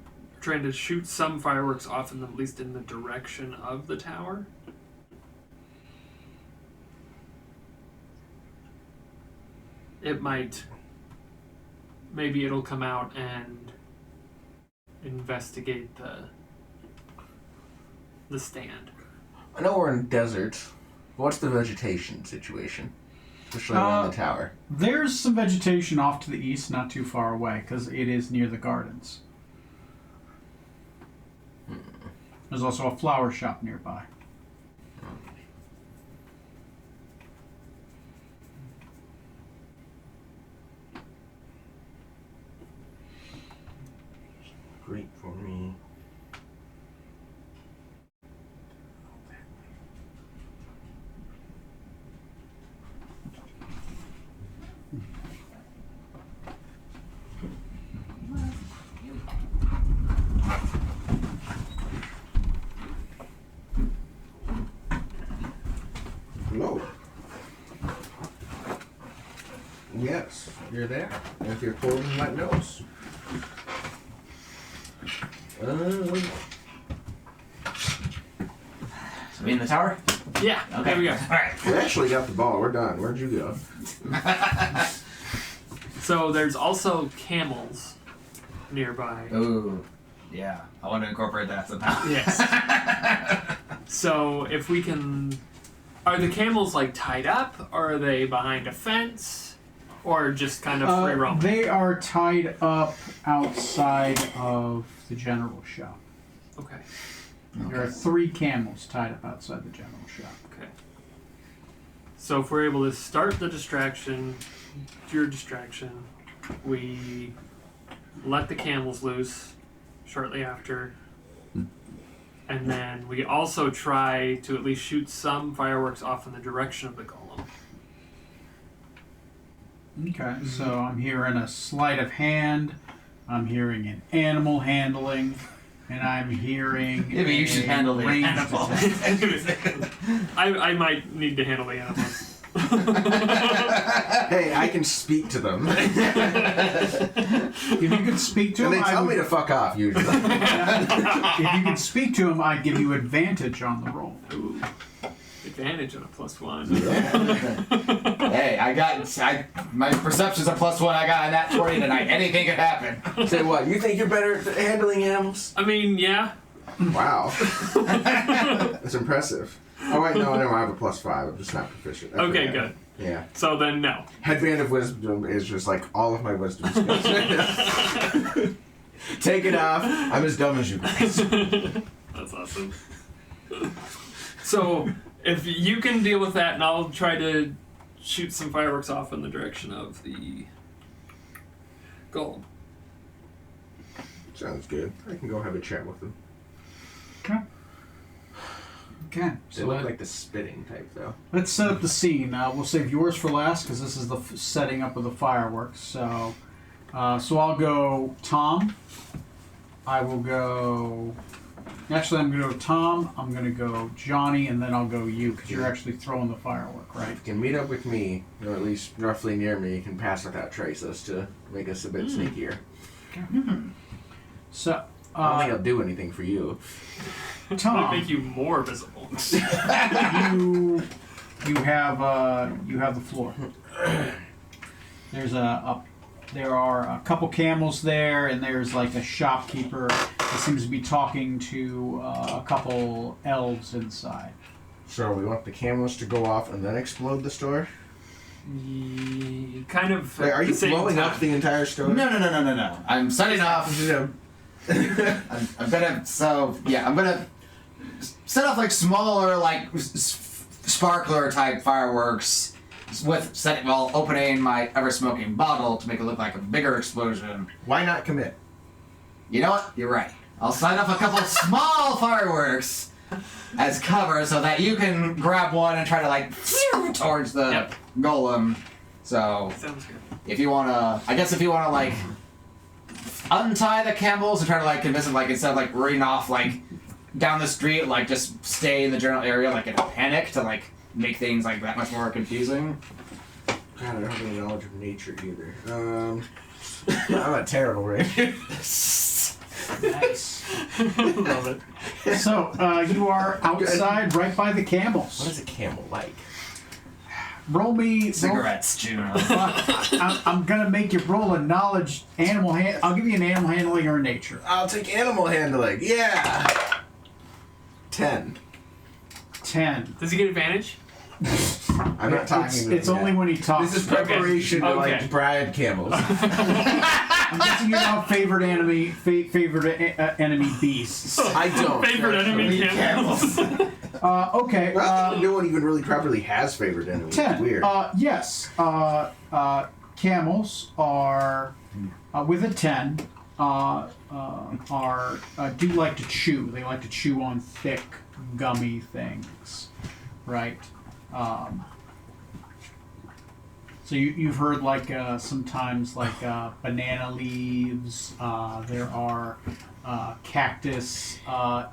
some fireworks off at least in the direction of the tower. It might, maybe it'll come out and investigate the stand. I know we're in the desert. What's the vegetation situation? Especially around the tower. There's some vegetation off to the east, not too far away, because it is near the gardens. There's also a flower shop nearby. Great for me. Hello. Yes, you're there. And if you're cold, let knows. So we in the tower? Yeah, Okay. there we go. Alright. We actually got the ball. We're done. Where'd you go? So there's also camels nearby. Ooh. Yeah. I want to incorporate that somehow. Yes. So if we can, are the camels like tied up, or are they behind a fence, or just kind of free roaming? They are tied up outside of the general shop. Okay. There are 3 camels tied up outside the general shop. Okay. So if we're able to start the distraction, your distraction, we let the camels loose shortly after. And then we also try to at least shoot some fireworks off in the direction of the golem. Okay, so I'm hearing a sleight of hand, I'm hearing an animal handling, and I'm hearing Maybe you should handle the ranged animal. attack. I might need to handle the animals. Hey, I can speak to them. If you could speak to And him, they tell me to fuck off, usually. if you could speak to him, I'd give you advantage on the roll. Ooh. Advantage on a +1. Hey, my perception's a +1. I got a nat 20 tonight. Anything could happen. Say what? You think you're better at handling animals? I mean, yeah. Wow. That's impressive. Oh, wait, no, I have a +5. I'm just not proficient. I Okay, forget. good. Yeah. So then, no. Headband of Wisdom is just like all of my wisdom skills. Take it off. I'm as dumb as you guys. That's awesome. So, if you can deal with that, and I'll try to shoot some fireworks off in the direction of the golem. Sounds good. I can go have a chat with them. Okay. Okay. They So look like the spitting type, though. let's set up the scene. We'll save yours for last because this is the setting up of the fireworks. So I'll go Tom. I will go. Actually, I'm going to go Tom. I'm going to go Johnny, and then I'll go you because you're actually throwing the firework, right? If you can meet up with me, or at least roughly near me, you can pass without traces to make us a bit sneakier. So, I don't think I'll do anything for you. Might Tom, make you more visible. you have the floor. There are a couple camels there, and there's like a shopkeeper that seems to be talking to a couple elves inside. So we want the camels to go off and then explode the store? Kind of. Wait, are you the same blowing time. up the entire store? No. I'm setting off. I'm gonna set off like smaller, like sparkler type fireworks while opening my ever smoking bottle to make it look like a bigger explosion. Why not commit? You know what? You're right. I'll set off a couple small fireworks as cover so that you can grab one and try to like towards the golem. So Sounds good. if you wanna like untie the camels and try to like convince them like instead of like running off like down the street, like just stay in the general area like in a panic to like make things like that much more confusing. God, I don't have any knowledge of nature either. I'm a terrible ranger. Nice. Love it. So you are outside, right by the camels. What is a camel like? Roll me Cigarettes, Juno. I'm gonna make you roll a knowledge animal hand. I'll give you an animal handling or a nature. I'll take animal handling. Yeah. 10. 10. Does he get advantage? I'm not talking. It's only when he talks. This is preparation to Okay. like bribe camels. I'm guessing you know favorite enemy beasts. I don't. Favorite enemy camels. Okay. No one even really properly has favorite enemies. 10. It's weird. Yes. Camels are with a 10. Do like to chew. They like to chew on thick, gummy things, right? So you've heard like sometimes like banana leaves. There are cactus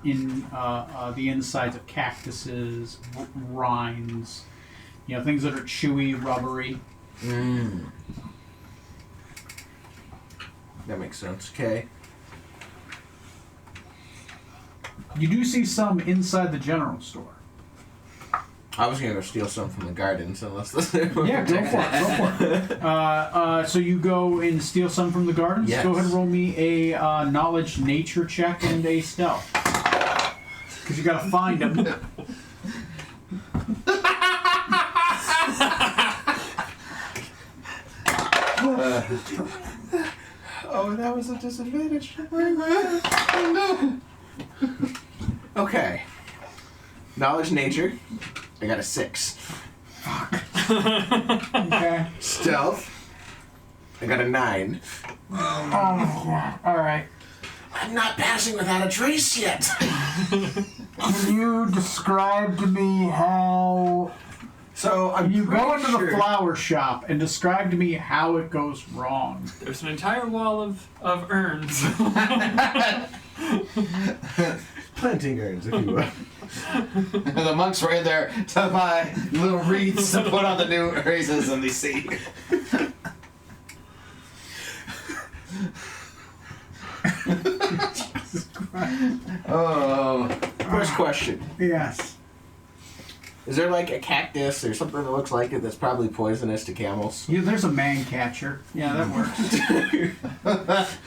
in the insides of cactuses, rinds. You know, things that are chewy, rubbery. That makes sense. Okay. You do see some inside the general store. I was gonna go steal some from the gardens, unless this. Yeah, go for it. So you go and steal some from the gardens. Yes. Go ahead and roll me a knowledge nature check and a stealth. Because you gotta find them. Oh, that was a disadvantage. Okay. Knowledge nature. I got a 6. Okay. Stealth. I got a 9. Oh my god. Alright. I'm not passing without a trace yet. Can you describe to me how So I'm you go pretty into the sure- flower shop and describe to me how it goes wrong? There's an entire wall of urns. planting urns, if you will. The monks were in there to buy little wreaths to put on the new races in the sea. Jesus Christ. Oh. First question. Yes. Is there like a cactus or something that looks like it that's probably poisonous to camels? Yeah, there's a man catcher. Yeah, that works.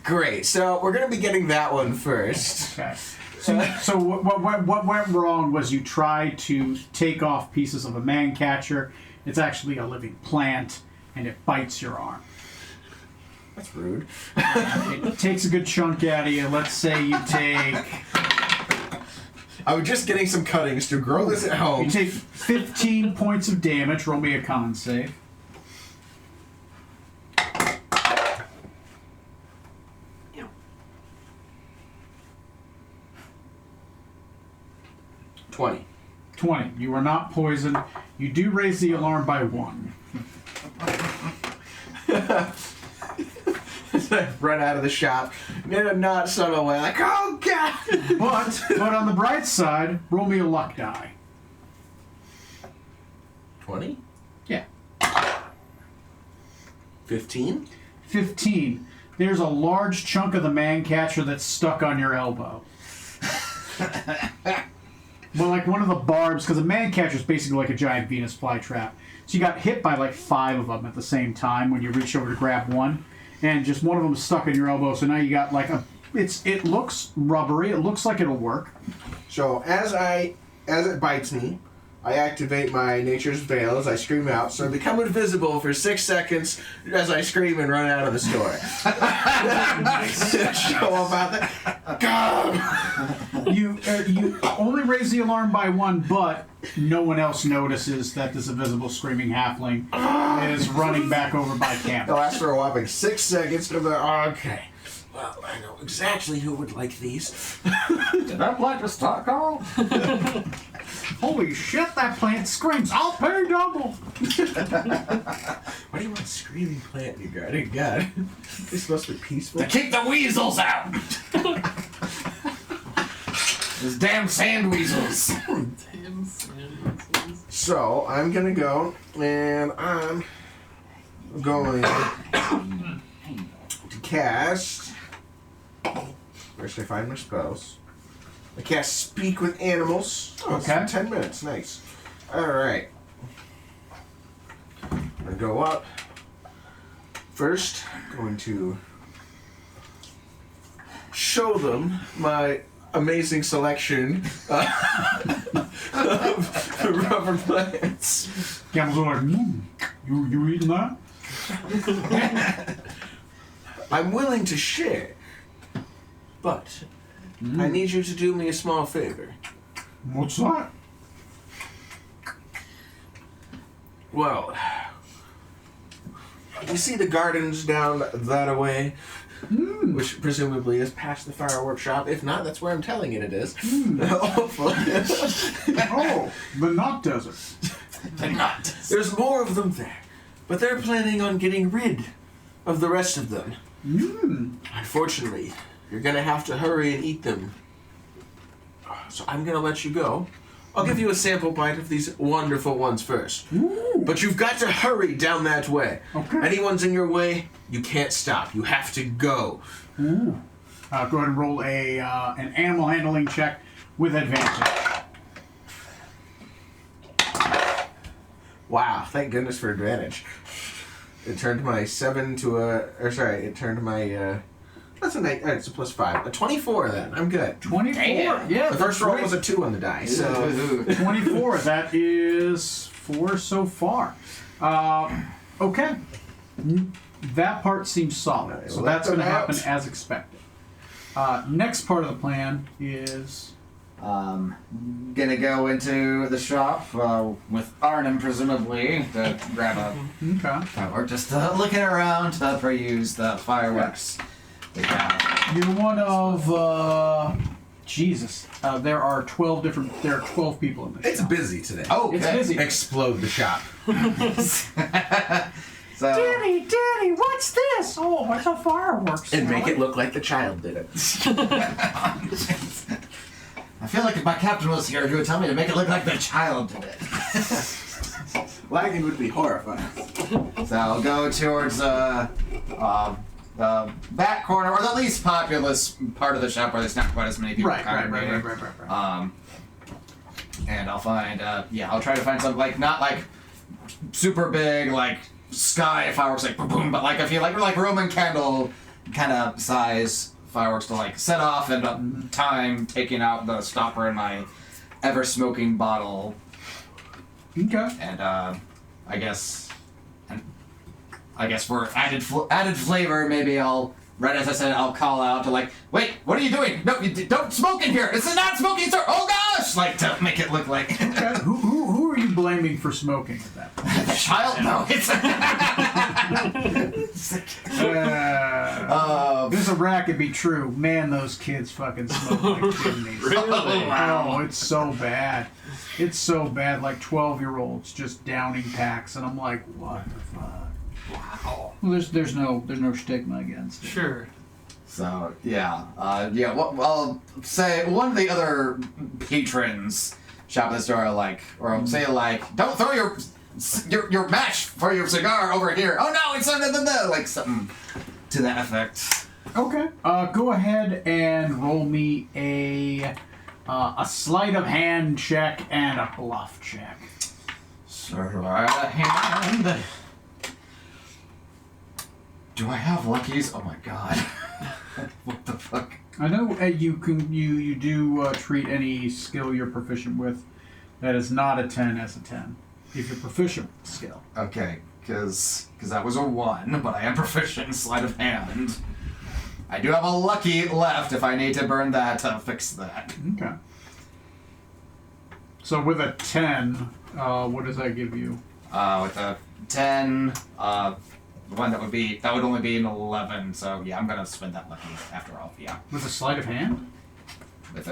Great. So we're gonna be getting that one first. Okay. So what went wrong was you tried to take off pieces of a man catcher. It's actually a living plant, and it bites your arm. That's rude. It takes a good chunk out of you. Let's say you take I was just getting some cuttings to grow this at home. you take 15 points of damage. Roll me a con save. Yeah. 20. 20. You are not poisoned. You do raise the alarm by 1. Run out of the shop in a not subtle way, like, oh god! But on the bright side, roll me a luck die. 20? Yeah. 15? 15. there's a large chunk of the man catcher that's stuck on your elbow. Well, like one of the barbs, because a man catcher is basically like a giant Venus flytrap. So you got hit by like 5 of them at the same time when you reach over to grab one, and just one of them is stuck in your elbow. So now you got like it looks rubbery. It looks like it'll work. So as it bites me, I activate my nature's veil as I scream out, so I become invisible for 6 seconds as I scream and run out of the store. Show up out there. Go! You only raise the alarm by 1, but no one else notices that this invisible screaming halfling is running back over by camp. It lasts for a whopping 6 seconds. And I'm like, okay. Well, I know exactly who would like these. Did that plant just talk, Carl? Holy shit, that plant screams, I'll pay double! Why do you want a screaming plant in your garden? God. It's supposed to be peaceful. To keep the weasels out! Those damn sand weasels. Damn sandwiches. So, I'm gonna go, and I'm going to cast... Where should I find my spells? I cast Speak with Animals. Oh, it's Okay. for 10 minutes. Nice. Alright. I'm going to go up. First, I'm going to show them my amazing selection of rubber plants. Campbell's like, you eating that? I'm willing to share, but I need you to do me a small favor. What's that? Well, you see the gardens down that way, which presumably is past the fireworks shop. If not, that's where I'm telling it is. Hopefully. Oh, the Knot Desert. They're not. There's more of them there, but they're planning on getting rid of the rest of them. Unfortunately, you're gonna have to hurry and eat them. So I'm gonna let you go. I'll give you a sample bite of these wonderful ones first. But you've got to hurry down that way. Okay. Anyone's in your way, you can't stop. You have to go. Go ahead and roll an animal handling check with advantage. Wow, thank goodness for advantage. It turned my 7 to a... Or sorry, it turned my... That's a nice... It's a +5. A 24 then. I'm good. 24. Damn. Yeah, The first roll great. was a 2 on the die, so... 24. That is 4 so far. Okay. That part seems solid. Alright, So well, that's let going to them out. happen as expected. Next part of the plan is... Gonna go into the shop with Arnhem, presumably, to grab a Okay. firework. Just looking around to peruse the fireworks. We have. You're one of... Jesus. There are 12 people in this It's shop. busy today. Oh, It's okay. busy. Explode the shop. So, Daddy, what's this? Oh, it's a fireworks. And make it look like the child did it. I feel like if my captain was here, he would tell me to make it look like the child did it. Lagging would be horrifying. So I'll go towards the back corner, or the least populous part of the shop where there's not quite as many people Right. congregating. And I'll find, I'll try to find something like, not like super big, like sky fireworks, like boom, boom, but like I feel like Roman candle kind of size fireworks to like set off and time taking out the stopper in my ever smoking bottle. Okay. And I guess for added flavor, maybe I'll, right as I said, I'll call out to like, wait, what are you doing? No, don't smoke in here. This is not smoking, sir. Oh gosh! Like to make it look like Okay. Who are you blaming for smoking at that point? the child. No, it's. This Iraq could be true. Man, those kids fucking smoke like chimneys. Really? Oh, it's so bad. It's so bad. Like 12-year-olds just downing packs, and I'm like, what the fuck? Wow. Well, there's no stigma against it. Sure. So I'll say one of the other patrons shop at the store say don't throw your match for your cigar over here. Oh no, it's under the like something to that effect. Okay. Go ahead and roll me a sleight of hand check and a bluff check. Sleight of hand. Do I have luckies? Oh my god. What the fuck? I know you do treat any skill you're proficient with that is not a 10 as a 10 if you're proficient with the skill. Okay, because that was a 1, but I am proficient in sleight of hand. I do have a lucky left if I need to burn that to fix that. Okay. So with a 10, what does that give you? With a 10, one that would only be an 11. So yeah, I'm gonna spend that lucky after all. Yeah. With a sleight of hand? With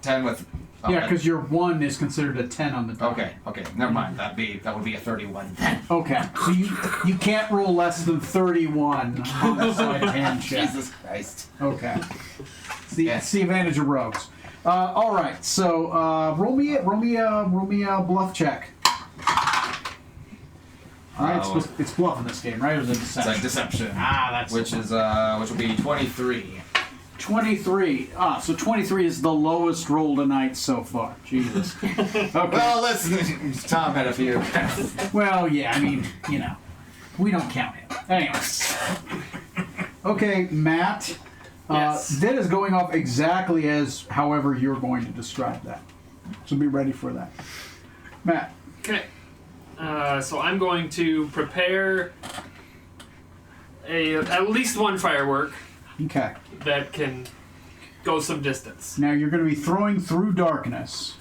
10 with. Oh, yeah, because your 1 is considered a 10 on the die. Okay, never mind. That would be a 31 then. Okay, so you can't roll less than 31 on the sleight of hand check. Jesus Christ. Okay. It's the advantage of rogues. All right, so roll me a bluff check. All right, it's bluff in this game, right? Or is it deception? It's like deception. That's which will be 23. 23. So 23 is the lowest roll tonight so far. Jesus. Okay. Well, listen, Tom had a few. Well, yeah, I mean, we don't count him. Anyways. Okay, Matt. Yes. That is going off exactly as however you're going to describe that. So be ready for that. Matt. Okay. So I'm going to prepare at least one firework Okay. that can go some distance. Now you're going to be throwing through darkness.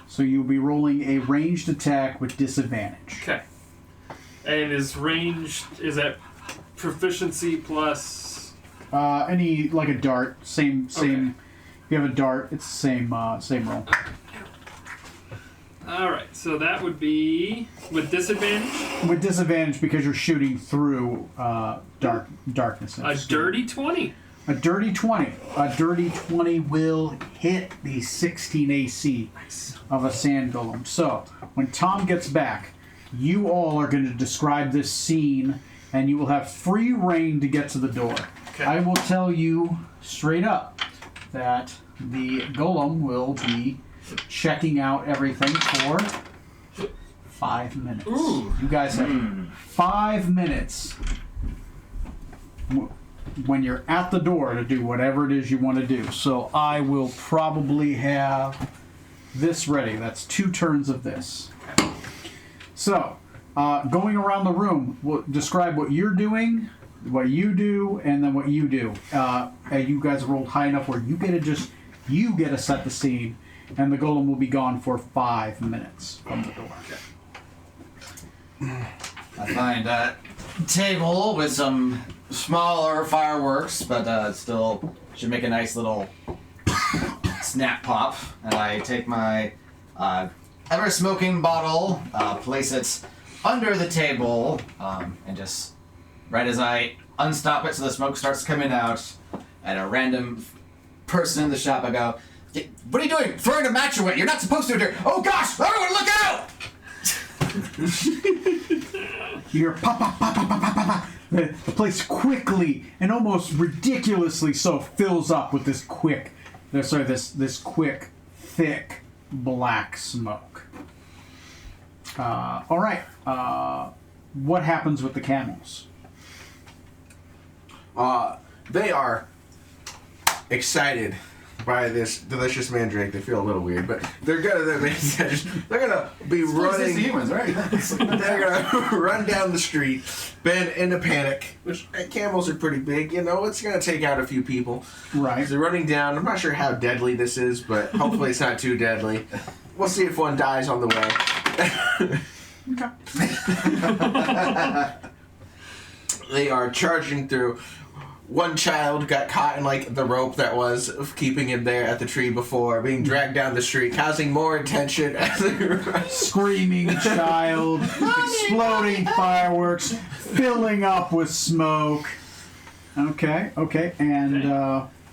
So you'll be rolling a ranged attack with disadvantage. Okay. And is that proficiency plus... Any, like a dart, same. Okay. If you have a dart, it's the same roll. Alright, so that would be with disadvantage? With disadvantage because you're shooting through darkness. A dirty 20. A dirty 20. A dirty 20 will hit the 16 AC of a sand golem. So, when Tom gets back, you all are going to describe this scene, and you will have free reign to get to the door. Okay. I will tell you straight up that the golem will be checking out everything for 5 minutes. Ooh. You guys have 5 minutes when you're at the door to do whatever it is you want to do. So I will probably have this ready. That's 2 turns of this. So, going around the room, we'll describe what you're doing, what you do, and then what you do. You guys rolled high enough where you get to set the scene, and the golem will be gone for 5 minutes from the door. I find a table with some smaller fireworks, but still should make a nice little snap pop. And I take my ever-smoking bottle, place it under the table, and just right as I unstop it so the smoke starts coming out, at a random person in the shop, I go, "What are you doing? Throwing a match away. You're not supposed to do it. Oh gosh, everyone look out!" You hear pop, pop, pop, pop, pop, pop, pop. The place quickly and almost ridiculously so fills up with this quick, thick, black smoke. All right. What happens with the camels? They are excited by this delicious mandrake. They feel a little weird, but they're gonna be running. Humans, right? They're gonna run down the street, been in a panic. Which camels are pretty big, it's gonna take out a few people. Right. They're running down. I'm not sure how deadly this is, but hopefully it's not too deadly. We'll see if one dies on the way. Okay. They are charging through. One child got caught in the rope that was keeping him there at the tree before, being dragged down the street, causing more attention. Screaming child, exploding fireworks, filling up with smoke. Okay, and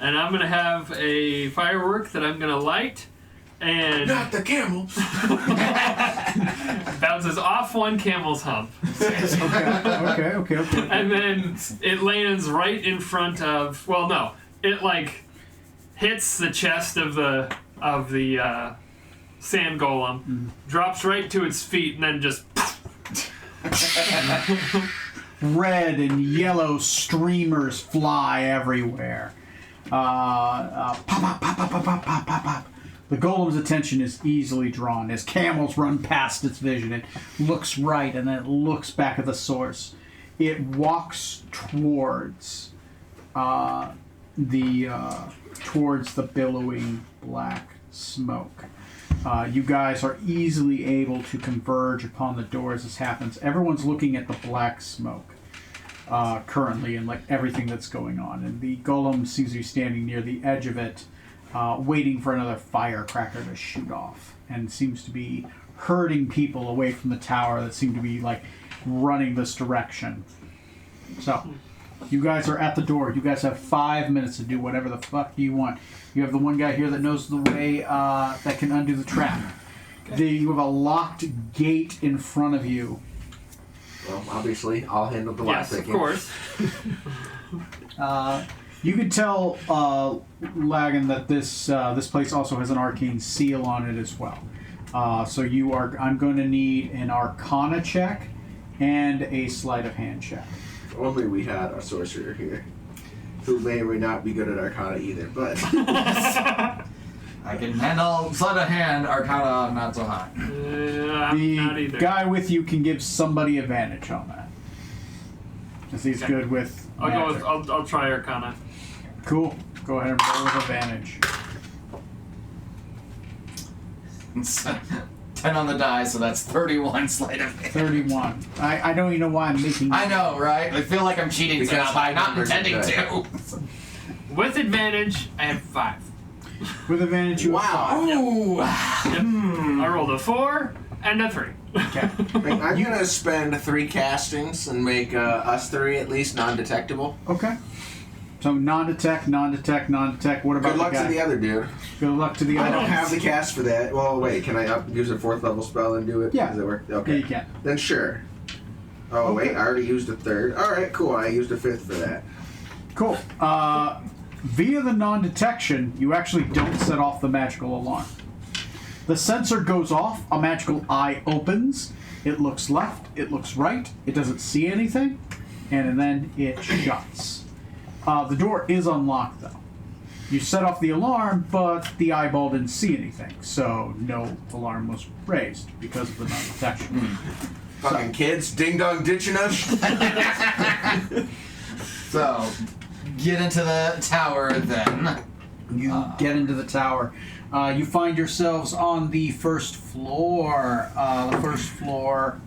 And I'm going to have a firework that I'm going to light, and Not the camels. bounces off one camel's hump. Okay. And then it lands right in front of. Well, no, it like hits the chest of the sand golem, drops right to its feet, and then just. Red and yellow streamers fly everywhere. Pop, pop, pop, pop, pop, pop, pop, pop, pop. The golem's attention is easily drawn as camels run past its vision. It looks right and then it looks back at the source. It walks towards towards the billowing black smoke. You guys are easily able to converge upon the door as this happens. Everyone's looking at the black smoke currently and like everything that's going on. And the golem seems to be standing near the edge of it, waiting for another firecracker to shoot off, and seems to be herding people away from the tower that seem to be like running this direction. So, you guys are at the door. You guys have 5 minutes to do whatever the fuck you want. You have the one guy here that knows the way that can undo the trap. Okay. You have a locked gate in front of you. Well, obviously, I'll handle the Yes, of course. You can tell, Lagan, that this place also has an arcane seal on it as well. So I'm going to need an Arcana check and a sleight of hand check. If only we had a sorcerer here, who may or may not be good at Arcana either, but... I can handle sleight of hand, Arcana not so high. The not either. guy with you can give somebody advantage on that. Because he's good with magic. I'll try Arcana. Cool. Go ahead and roll with advantage. 10 on the die, so that's 31 sleight of hand. 31. I don't even know why I'm making... I know, right? I feel like I'm cheating Because somehow, but I'm not numbers intending are to. With advantage, I have 5. With advantage, you have Wow. Ooh. I rolled a 4 and a 3. Okay. I'm going to spend 3 castings and make us 3 at least non-detectable. Okay. So non-detect. What about Good luck the guy? to the other dude. Good luck to the I other. don't have the cast for that. Well, wait, can I use a 4th level spell and do it? Yeah. Does it work? Yeah, Okay. you can. Then sure. Oh, Okay. wait, I already used a 3rd. Alright, cool. I used a 5th for that. Cool. Via the non-detection, you actually don't set off the magical alarm. The sensor goes off, a magical eye opens, it looks left, it looks right, it doesn't see anything, and then it shuts. The door is unlocked though. You set off the alarm, but the eyeball didn't see anything, so no alarm was raised because of the non-detection. Fucking kids, ding-dong ditching us. So, get into the tower then. You get into the tower. You find yourselves on the first floor. The first floor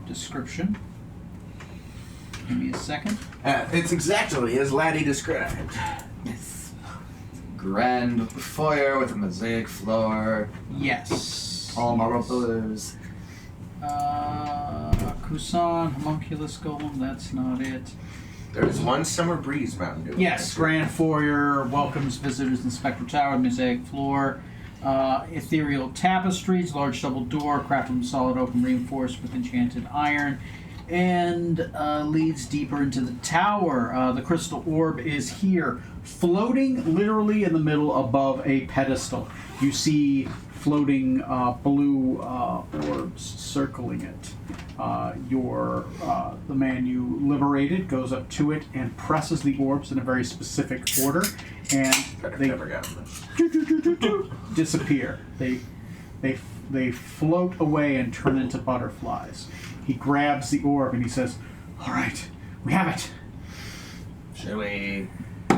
description. Give me a second. It's exactly as Laddie described. Yes. Grand foyer with a mosaic floor, Yes. all marble pillars. Kusan, homunculus golem, that's not it. There's one summer breeze Mountain Dew. Yes, grand foyer welcomes visitors in Spectral Tower, mosaic floor, ethereal tapestries, large double door, crafted from solid oak and reinforced with enchanted iron, and leads deeper into the tower. The crystal orb is here, floating literally in the middle above a pedestal. You see floating blue orbs circling it. The man you liberated goes up to it and presses the orbs in a very specific order, and I've they never gotten this. disappear. They float away and turn into butterflies. He grabs the orb and he says, "All right, we have it." Should we,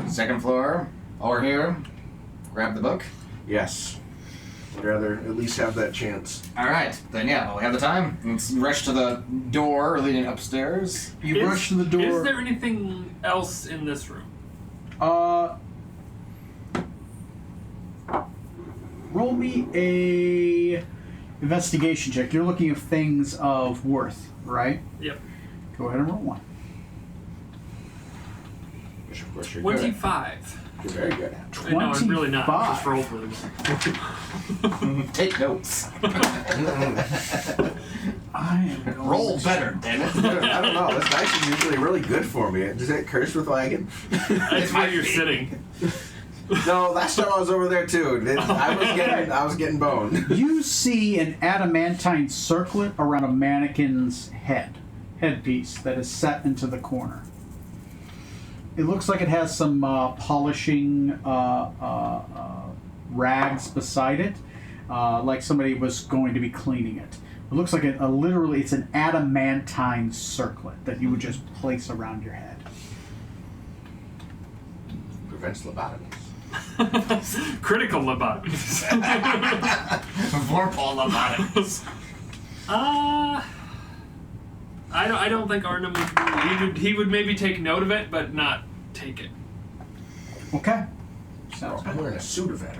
second floor, over here, grab the book? Yes. I'd rather at least have that chance. Alright, then yeah, we have the time. Let's rush to the door leading upstairs. You rush to the door. Is there anything else in this room? Roll me a investigation check. You're looking at things of worth, right? Yep. Go ahead and roll one. Which of course you're good at. 25. You're very good. I know, I'm really not. I just 25. rolled really well. Take notes. I am going Roll to- better, damn it. I don't know. This dice is usually really good for me. Does it curse with wagon? That's where you're sitting. No, last time I was over there too. I was getting boned. You see an adamantine circlet around a mannequin's headpiece that is set into the corner. It looks like it has some polishing rags beside it, like somebody was going to be cleaning it. It looks like literally it's an adamantine circlet that you would just place around your head. Prevents lobotomies. Critical lobotomies. Vorpal lobotomies. I don't think Arnhem would. He would maybe take note of it, but not take it. Okay. Sounds I'm good. wearing a suit of it.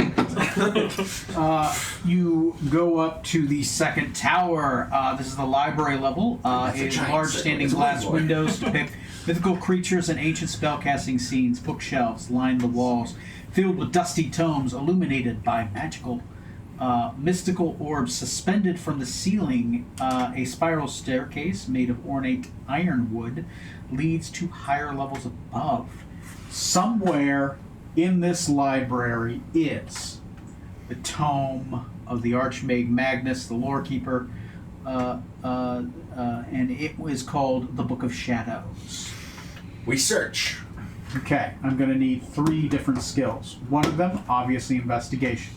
You go up to the second tower. This is the library level. That's a A giant large circle. standing It's a glass boy. windows depict mythical creatures and ancient spellcasting scenes. Bookshelves line the walls, filled with dusty tomes illuminated by mystical orbs suspended from the ceiling. A spiral staircase made of ornate ironwood leads to higher levels above. Somewhere in this library is the tome of the Archmage Magnus, the Lorekeeper, and it was called the Book of Shadows. We search. Okay, I'm going to need 3 different skills. One of them, obviously, investigation.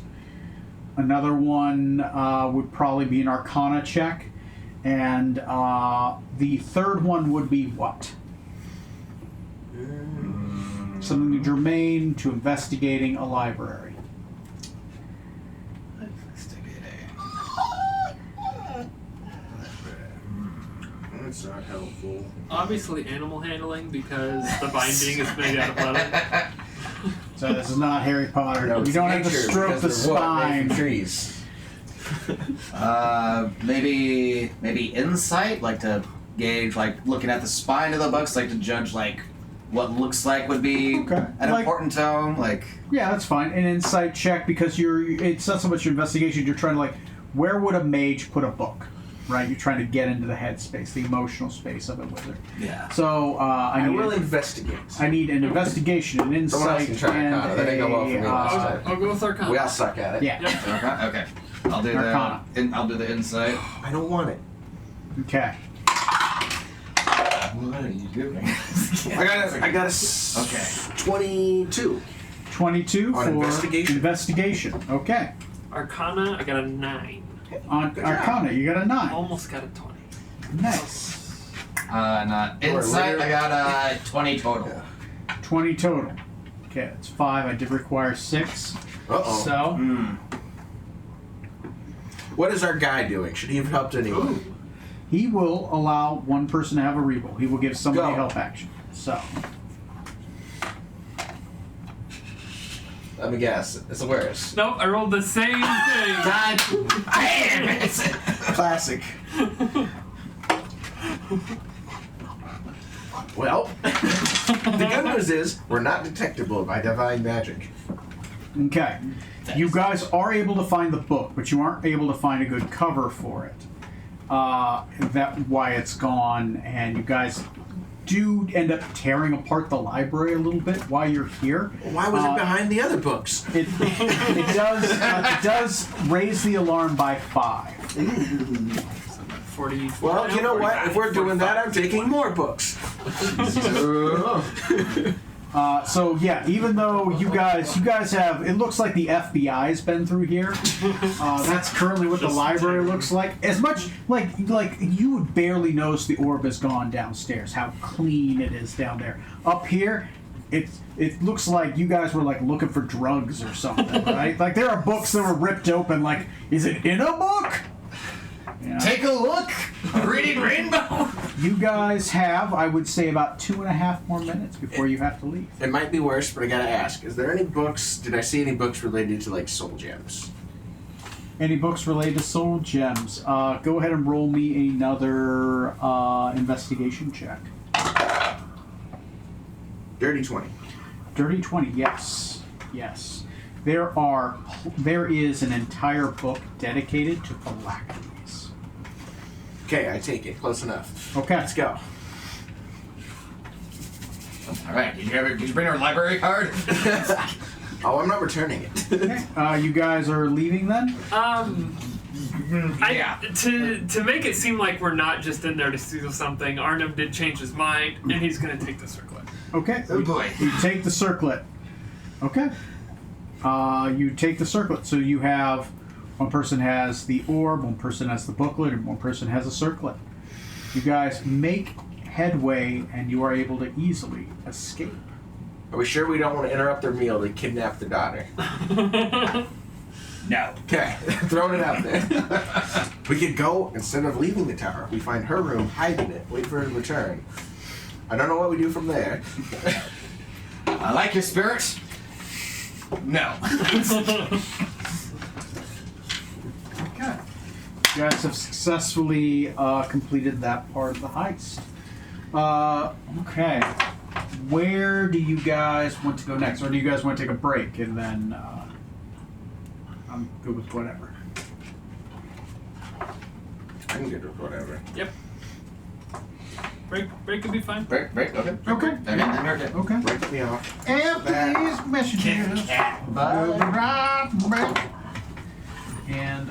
Another one would probably be an Arcana check, and the third one would be what? Something germane to investigating a library. That's not helpful. Obviously, animal handling because the binding is made out of leather. So this is not Harry Potter. No, You it's don't have to nature, stroke because the they're wood made spine. from trees. Maybe insight, like to gauge, like looking at the spine of the books, like to judge like what looks like would be Okay. an Like- important tome, like. Yeah, that's fine. An insight check because it's not so much your investigation. You're trying to like, where would a mage put a book? Right, you're trying to get into the headspace, the emotional space of a wizard. Yeah. So I I will need investigate. I need an investigation, an Someone else insight, can try and Arcana. That didn't go well for me last a, time. I'll go with Arcana. We all suck at it. yeah. Yep. Okay. I'll do Arcana. I'll do the insight. I don't want it. Okay. What are you doing? I got a Okay. 22. 22 On for investigation. investigation. Okay. Arcana, I got a 9. On Good job. Arcana, you got a 9. Almost got a 20. Nice. Not Or insight. later. I got 20 total. Yeah. 20 total. Okay, that's 5. I did require 6. Uh-oh. So, What is our guy doing? Should he have helped anyone? he will allow one person to have a reroll. He will give somebody Go. a help action. So, Let me guess. It's the worst. Nope, I rolled the same thing. God damn it! Classic. Well, the good news is we're not detectable by divine magic. okay. You guys are able to find the book, but you aren't able to find a good cover for it. That's why it's gone, and you guys do end up tearing apart the library a little bit while you're here. Why was it behind the other books? It does raise the alarm by 5. 40. Well, you know what? If we're doing that, I'm taking more books. So yeah, even though you guys have, it looks like the FBI's been through here. That's currently what the Just library generally. looks like. As much like you would barely notice the orb has gone downstairs. How clean it is down there. Up here, it looks like you guys were like looking for drugs or something, right? Like there are books that were ripped open. Like, is it in a book? Yeah. Take a look. Reading Rainbow. You guys have, I would say, about 2.5 more minutes before you have to leave. It might be worse, but I gotta ask: is there any books? Did I see any books related to like soul gems? Any books related to soul gems? Go ahead and roll me another investigation check. Dirty 20. Dirty 20, yes. Yes. There is an entire book dedicated to phylacteries. Okay, I take it. Close enough. Okay. Let's go. All right. Did you bring our library card? Oh, I'm not returning it. Okay. You guys are leaving then? Yeah. To make it seem like we're not just in there to steal something, Arnhem did change his mind, and he's gonna take the circlet. Okay. Oh boy. You take the circlet. Okay. You take the circlet. So you have one person has the orb, one person has the booklet, and one person has a circlet. You guys make headway, and you are able to easily escape. Are we sure we don't want to interrupt their meal to kidnap the daughter? No. Okay, throwing it out there. We could go, instead of leaving the tower, we find her room, hide in it, wait for her to return. I don't know what we do from there. I like your spirit. No. Okay. You guys have successfully completed that part of the heist. Okay. Where do you guys want to go next? Or do you guys want to take a break and then I'm good with whatever. I'm good with whatever. Yep. Break could be fine. Break. Okay. Okay. Okay. Break me off. And please messages. We'll be right back. And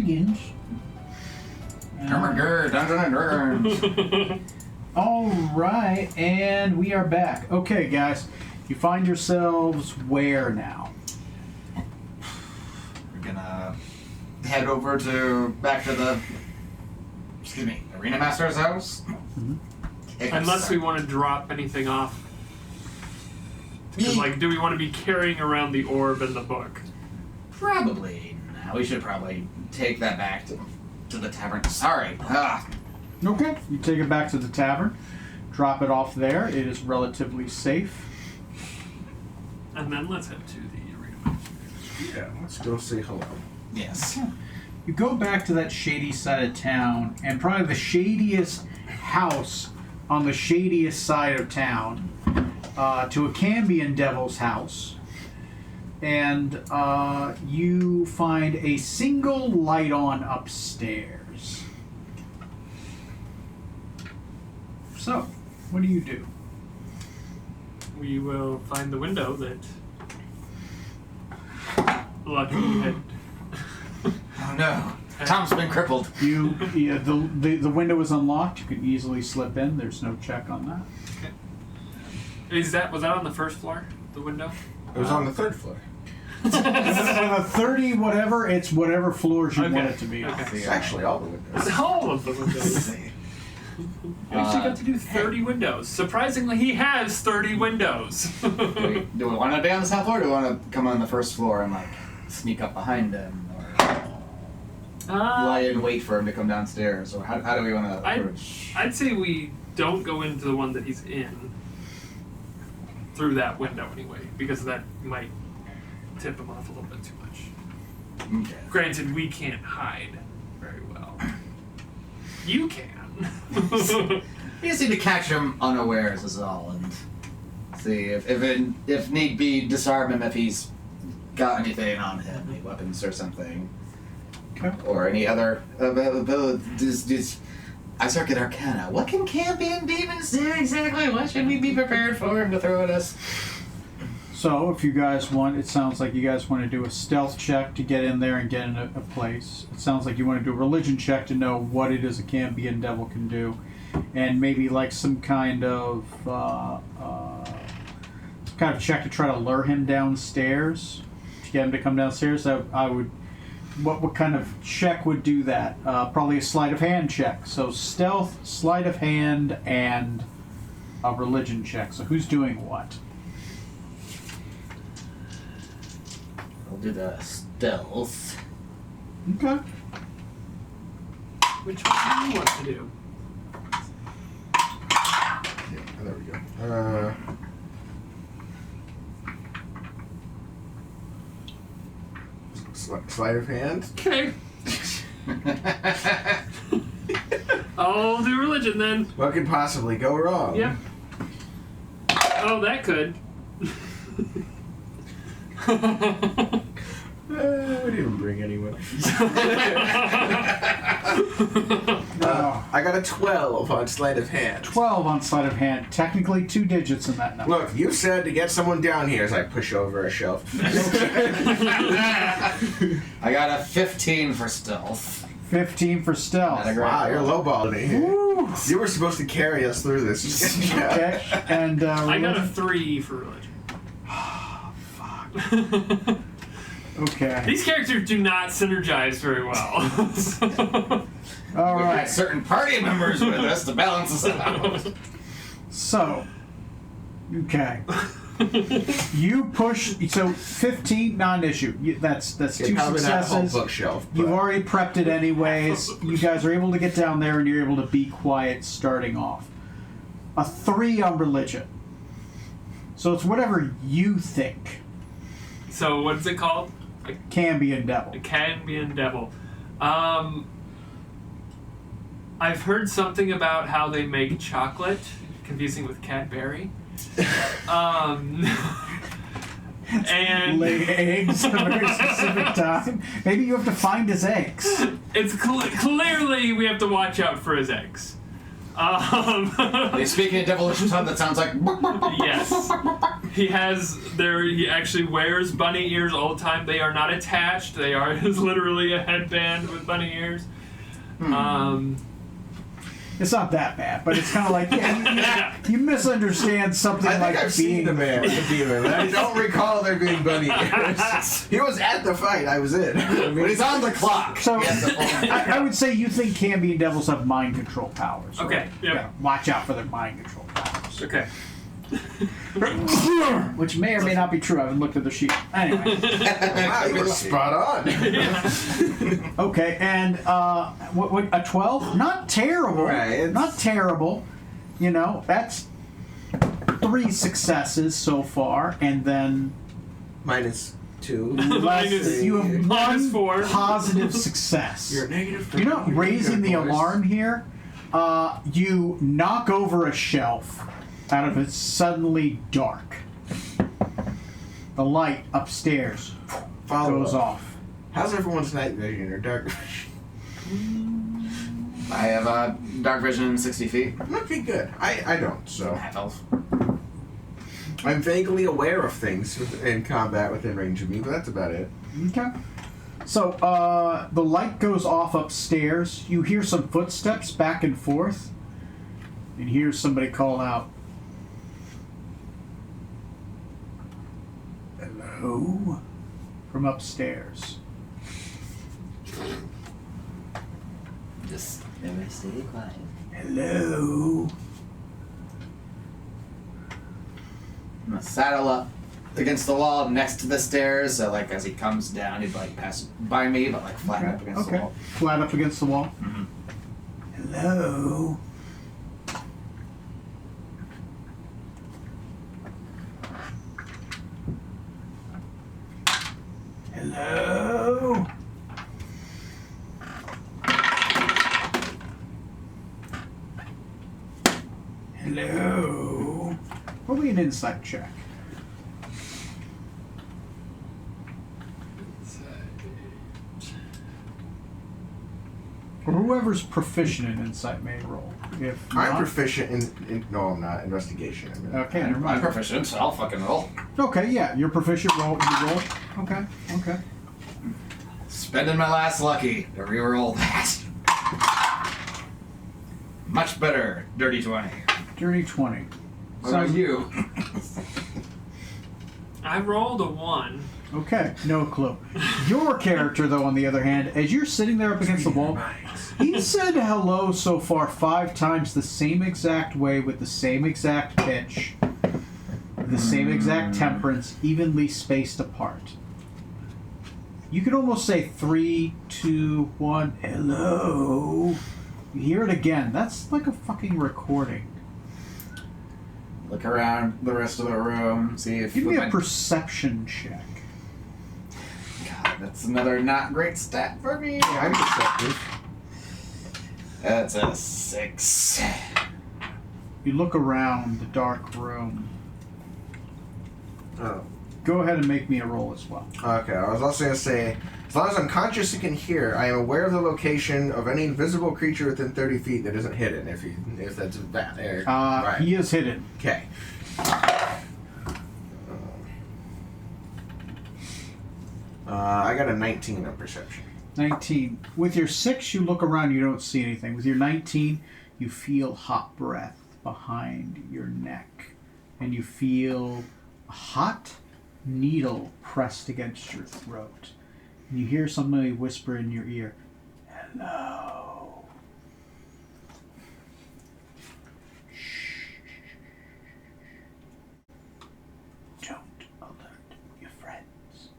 begins. Dungeons and Dragons. All right, and we are back. Okay, guys, you find yourselves where now? We're gonna head over back to the Arena Master's house. Unless we want to drop anything off. 'Cause, like, do we want to be carrying around the orb and the book? Probably. No, we should probably take that back to the tavern. Sorry. Okay, you take it back to the tavern, drop it off there. It is relatively safe. And then let's head to the Arena Master. Yeah, let's go say hello. Yes. You go back to that shady side of town, and probably the shadiest house on the shadiest side of town, to a Cambion Devil's house, and you find a single light on upstairs. So, what do you do? We will find the window that Lucky had. Oh no. Tom's been crippled. The window is unlocked. You can easily slip in. There's no check on that. Was that on the first floor? The window? It was on the third floor. On a 30 whatever, it's whatever floors you want it to be. Okay. It's actually all the windows. All of the windows. He actually got to do 30 windows. Surprisingly, he has 30 windows. Do we want to be on the south floor, or do we want to come on the first floor and like sneak up behind him, or lie in wait for him to come downstairs, or how do we want to approach? I'd say we don't go into the one that he's in through that window anyway, because that might tip him off a little bit too much. Okay. Granted, we can't hide very well. You can. We just need to catch him unawares is all, and see if need be, disarm him if he's got anything on him, any weapons or something. Okay. Or any other abilities. I start at Arcana. What can Cambion demons do exactly? What should we be prepared for him to throw at us? So, if you guys want, it sounds like you guys want to do a stealth check to get in there and get in a place. It sounds like you want to do a religion check to know what it is a Cambion devil can do. And maybe like some kind of check to try to lure him downstairs, to get him to come downstairs. I would. What kind of check would do that? Probably a sleight of hand check. So stealth, sleight of hand, and a religion check. So who's doing what? I'll do the stealth. Okay. Which one do you want to do? Yeah, there we go. Sleight of hand. Okay. I'll do religion then. What could possibly go wrong? Yep. Oh, that could. We didn't even bring anyone. I got a 12 on sleight of hand. 12 on sleight of hand. Technically 2 digits in that number. Look, you said to get someone down here as I push over a shelf. I got a 15 for stealth. 15 for stealth. Wow, you're lowballing me here. Woo. You were supposed to carry us through this. Okay. And I got a religion? 3 for religion. Fuck. Okay. These characters do not synergize very well. All We've got right. certain party members with us to balance us out. So, okay. You push. So 15, non-issue. That's Yeah, 2 probably not a whole successes. bookshelf. You've but- already prepped it anyways. You guys are able to get down there and you're able to be quiet starting off. A 3 on religion. So it's whatever you think. So what's it called? Cambion devil. A Cambion devil. I've heard something about how they make chocolate, confusing with Cadbury. And Lay eggs at a very specific time. Maybe you have to find his eggs. it's clearly we have to watch out for his eggs. They speak in a devilish tongue that sounds like. Yes. He actually wears bunny ears all the time. They are not attached. They are literally a headband with bunny ears. It's not that bad, but it's kind of like you misunderstand something I like think I've seen the man with the demon. I don't recall there being bunny ears. He was at the fight. I was in. But he's on the clock. So I would say you think Camby and Devils have mind control powers. Right? Okay, yep. Yeah, watch out for their mind control powers. Okay. Which may or may not be true. I haven't looked at the sheet. Anyway. Wow, you were spot on. Okay, and what a 12? Not terrible. Right, Not terrible. You know, that's 3 successes so far, and then -2. you have minus 4 one positive success. You're negative. You're not raising the alarm here. You knock over a shelf out of it suddenly dark. The light upstairs goes off. How's everyone's night vision or dark vision? I have dark vision 60 feet. Okay, good. I don't, so. Half elf. I'm vaguely aware of things in combat within range of me, but that's about it. Okay. So, the light goes off upstairs. You hear some footsteps back and forth. And hear somebody call out, "Hello?" from upstairs. Just stay quiet. Hello? I'm gonna saddle up against the wall next to the stairs, so like as he comes down, he'd like pass by me, but like flat up against the wall. Flat up against the wall. Mm-hmm. Hello? Hello? Hello? Probably an insight check. Or whoever's proficient in insight may roll. If I'm not, proficient in. No, I'm not. Investigation. I mean. okay, never I'm mind. proficient, so I'll fucking roll. Okay, yeah, you're proficient. Roll. You roll. Okay, okay. Spending my last lucky to reroll that. Much better, dirty 20. Dirty 20. What about you? I rolled a 1. Okay, no clue. Your character, though, on the other hand, as you're sitting there up against the wall, he said hello so far 5 times the same exact way with the same exact pitch, the same exact temperance, evenly spaced apart. You could almost say 3, 2, 1, hello. You hear it again. That's like a fucking recording. Look around the rest of the room, see if... Give me a perception check. God, that's another not great stat for me. I'm perceptive. That's a 6. You look around the dark room. Oh. Go ahead and make me a roll as well. Okay, I was also going to say, as long as I'm conscious and can hear, I am aware of the location of any invisible creature within 30 feet that isn't hidden, if that's that. Right. He is hidden. Okay. I got a 19 on perception. 19. With your 6, you look around, you don't see anything. With your 19, you feel hot breath behind your neck. And you feel a hot needle pressed against your throat. And you hear somebody whisper in your ear, "Hello." Shh. Don't alert your friends.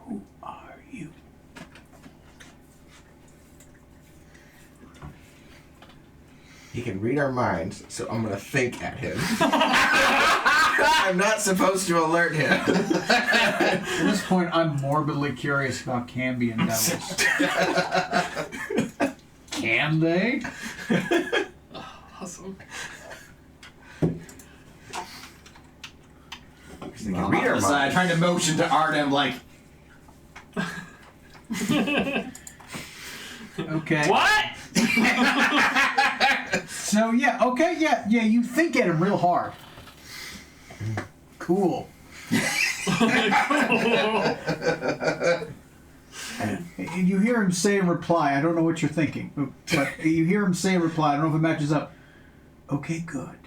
Who are you? He can read our minds, so I'm gonna think at him. I'm not supposed to alert him. At this point, I'm morbidly curious about Camby and Devils. Can they? Awesome. He can read our I minds. tried to motion to Artem like... Okay. What? So yeah, okay, yeah, you think at him real hard. cool. And you hear him say in reply, I don't know what you're thinking, but you hear him say in reply, I don't know if it matches up. Okay, good.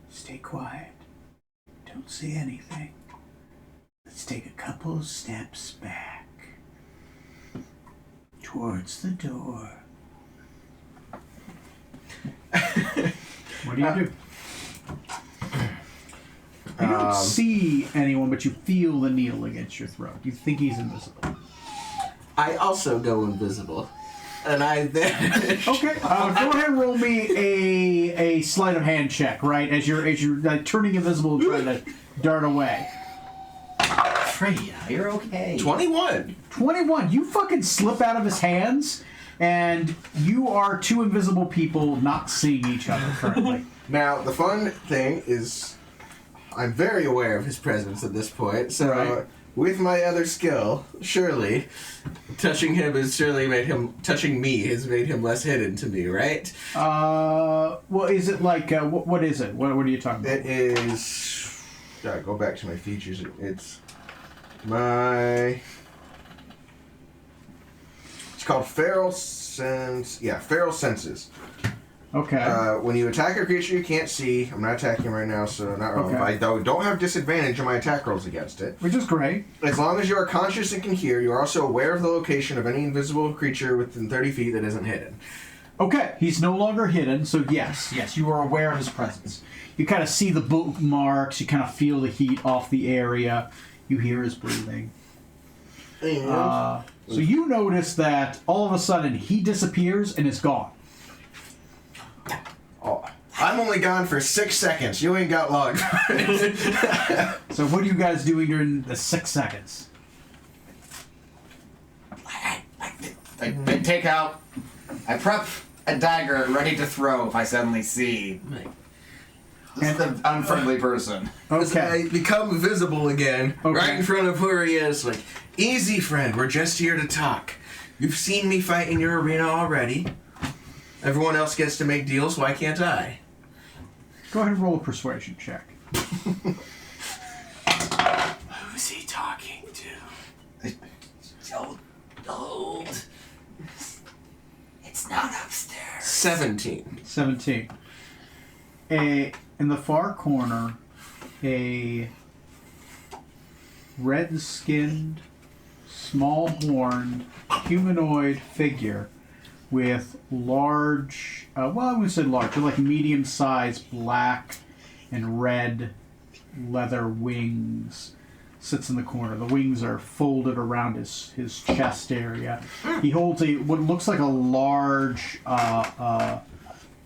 Stay quiet. Don't say anything. Let's take a couple steps back. Towards the door. What do you do? You don't see anyone, but you feel the needle against your throat. You think he's invisible. I also go invisible. And I vanish. Okay, go ahead and roll me a sleight of hand check, right? As you're turning invisible and trying to dart away. Freya, you're okay. 21. 21. You fucking slip out of his hands, and you are two invisible people not seeing each other currently. Now, the fun thing is, I'm very aware of his presence at this point, so Right. with my other skill, surely, touching me has made him less hidden to me, right? Well, is it like, what is it? What are you talking about? It is... Gotta go back to my features. It's my... It's called Feral Sense... Yeah, Feral Senses. Okay. When you attack a creature you can't see, I'm not attacking him right now, so not wrong. Okay. I don't have disadvantage on my attack rolls against it. Which is great. As long as you are conscious and can hear, you are also aware of the location of any invisible creature within 30 feet that isn't hidden. Okay, he's no longer hidden, so yes, you are aware of his presence. You kind of see the boot marks, you kind of feel the heat off the area, you hear his breathing. So you notice that all of a sudden he disappears and is gone. Oh, I'm only gone for 6 seconds. You ain't got long. So what are you guys doing during the 6 seconds? I take out... I prep a dagger ready to throw if I suddenly see an unfriendly person. Okay. I become visible again, Okay. right in front of where he is. Like, easy, friend. We're just here to talk. You've seen me fight in your arena already. Everyone else gets to make deals. Why can't I? Go ahead and roll a persuasion check. Who's he talking to? Old. It's not upstairs. 17. 17. In the far corner, a red-skinned, small-horned, humanoid figure with large, I wouldn't say large, but like medium-sized black and red leather wings sits in the corner. The wings are folded around his chest area. He holds what looks like a large,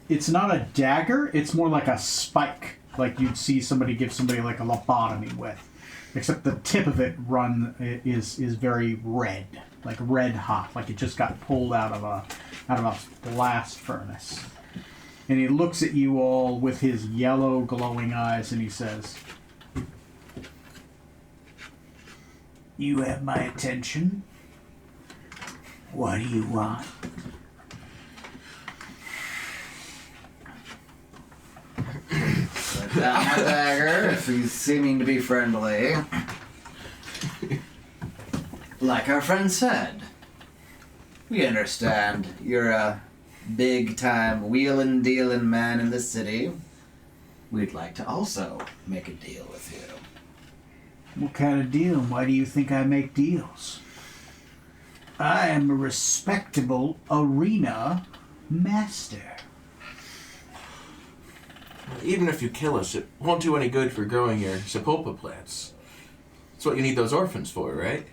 it's not a dagger, it's more like a spike, like you'd see somebody give somebody like a lobotomy with. Except the tip of it is very red, like red hot, like it just got pulled out of a blast furnace. And he looks at you all with his yellow glowing eyes and he says, "You have my attention. What do you want?" Put down my dagger if he's seeming to be friendly. Like our friend said, we understand you're a big-time wheelin'-dealin' man in the city. We'd like to also make a deal with you. What kind of deal? Why do you think I make deals? I am a respectable arena master. Even if you kill us, it won't do any good for growing your sapulpa plants. That's what you need those orphans for, right?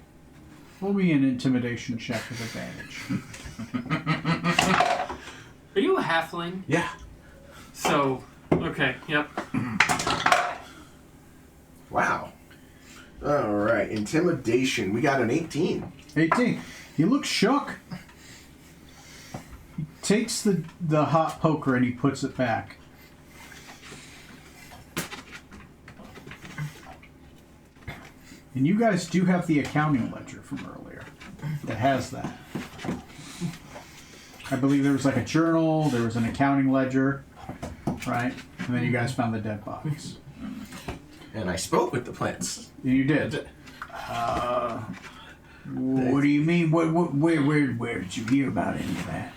Roll me an intimidation check with advantage. Are you a halfling? Yeah. So, okay, yep. Wow. All right, intimidation. We got an 18. 18. He looks shook. He takes the hot poker and he puts it back. And you guys do have the accounting ledger from earlier that has that. I believe there was like a journal, there was an accounting ledger, right? And then you guys found the dead bodies. and I spoke with the plants. You did. What do you mean? Where did you hear about any of that?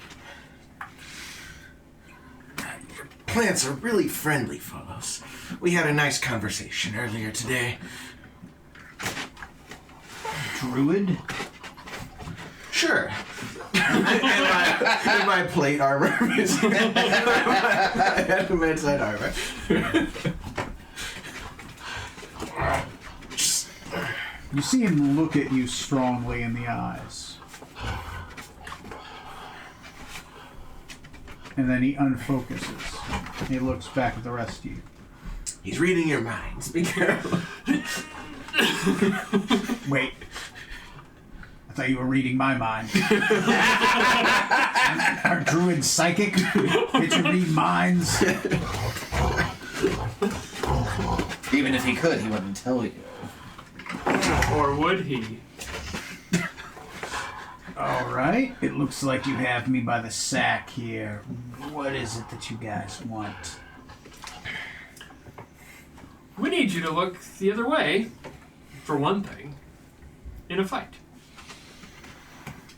Plants are really friendly fellows. We had a nice conversation earlier today. Druid? Sure. in my plate armor. Adamantine armor. You see him look at you strongly in the eyes. And then he unfocuses. He looks back at the rest of you. He's reading your minds. Be careful. Wait. I thought you were reading my mind. Are druids psychic? Did you read minds? Even if he could, he wouldn't tell you. Or would he? Alright. It looks like you have me by the sack here. What is it that you guys want? We need you to look the other way, for one thing, in a fight.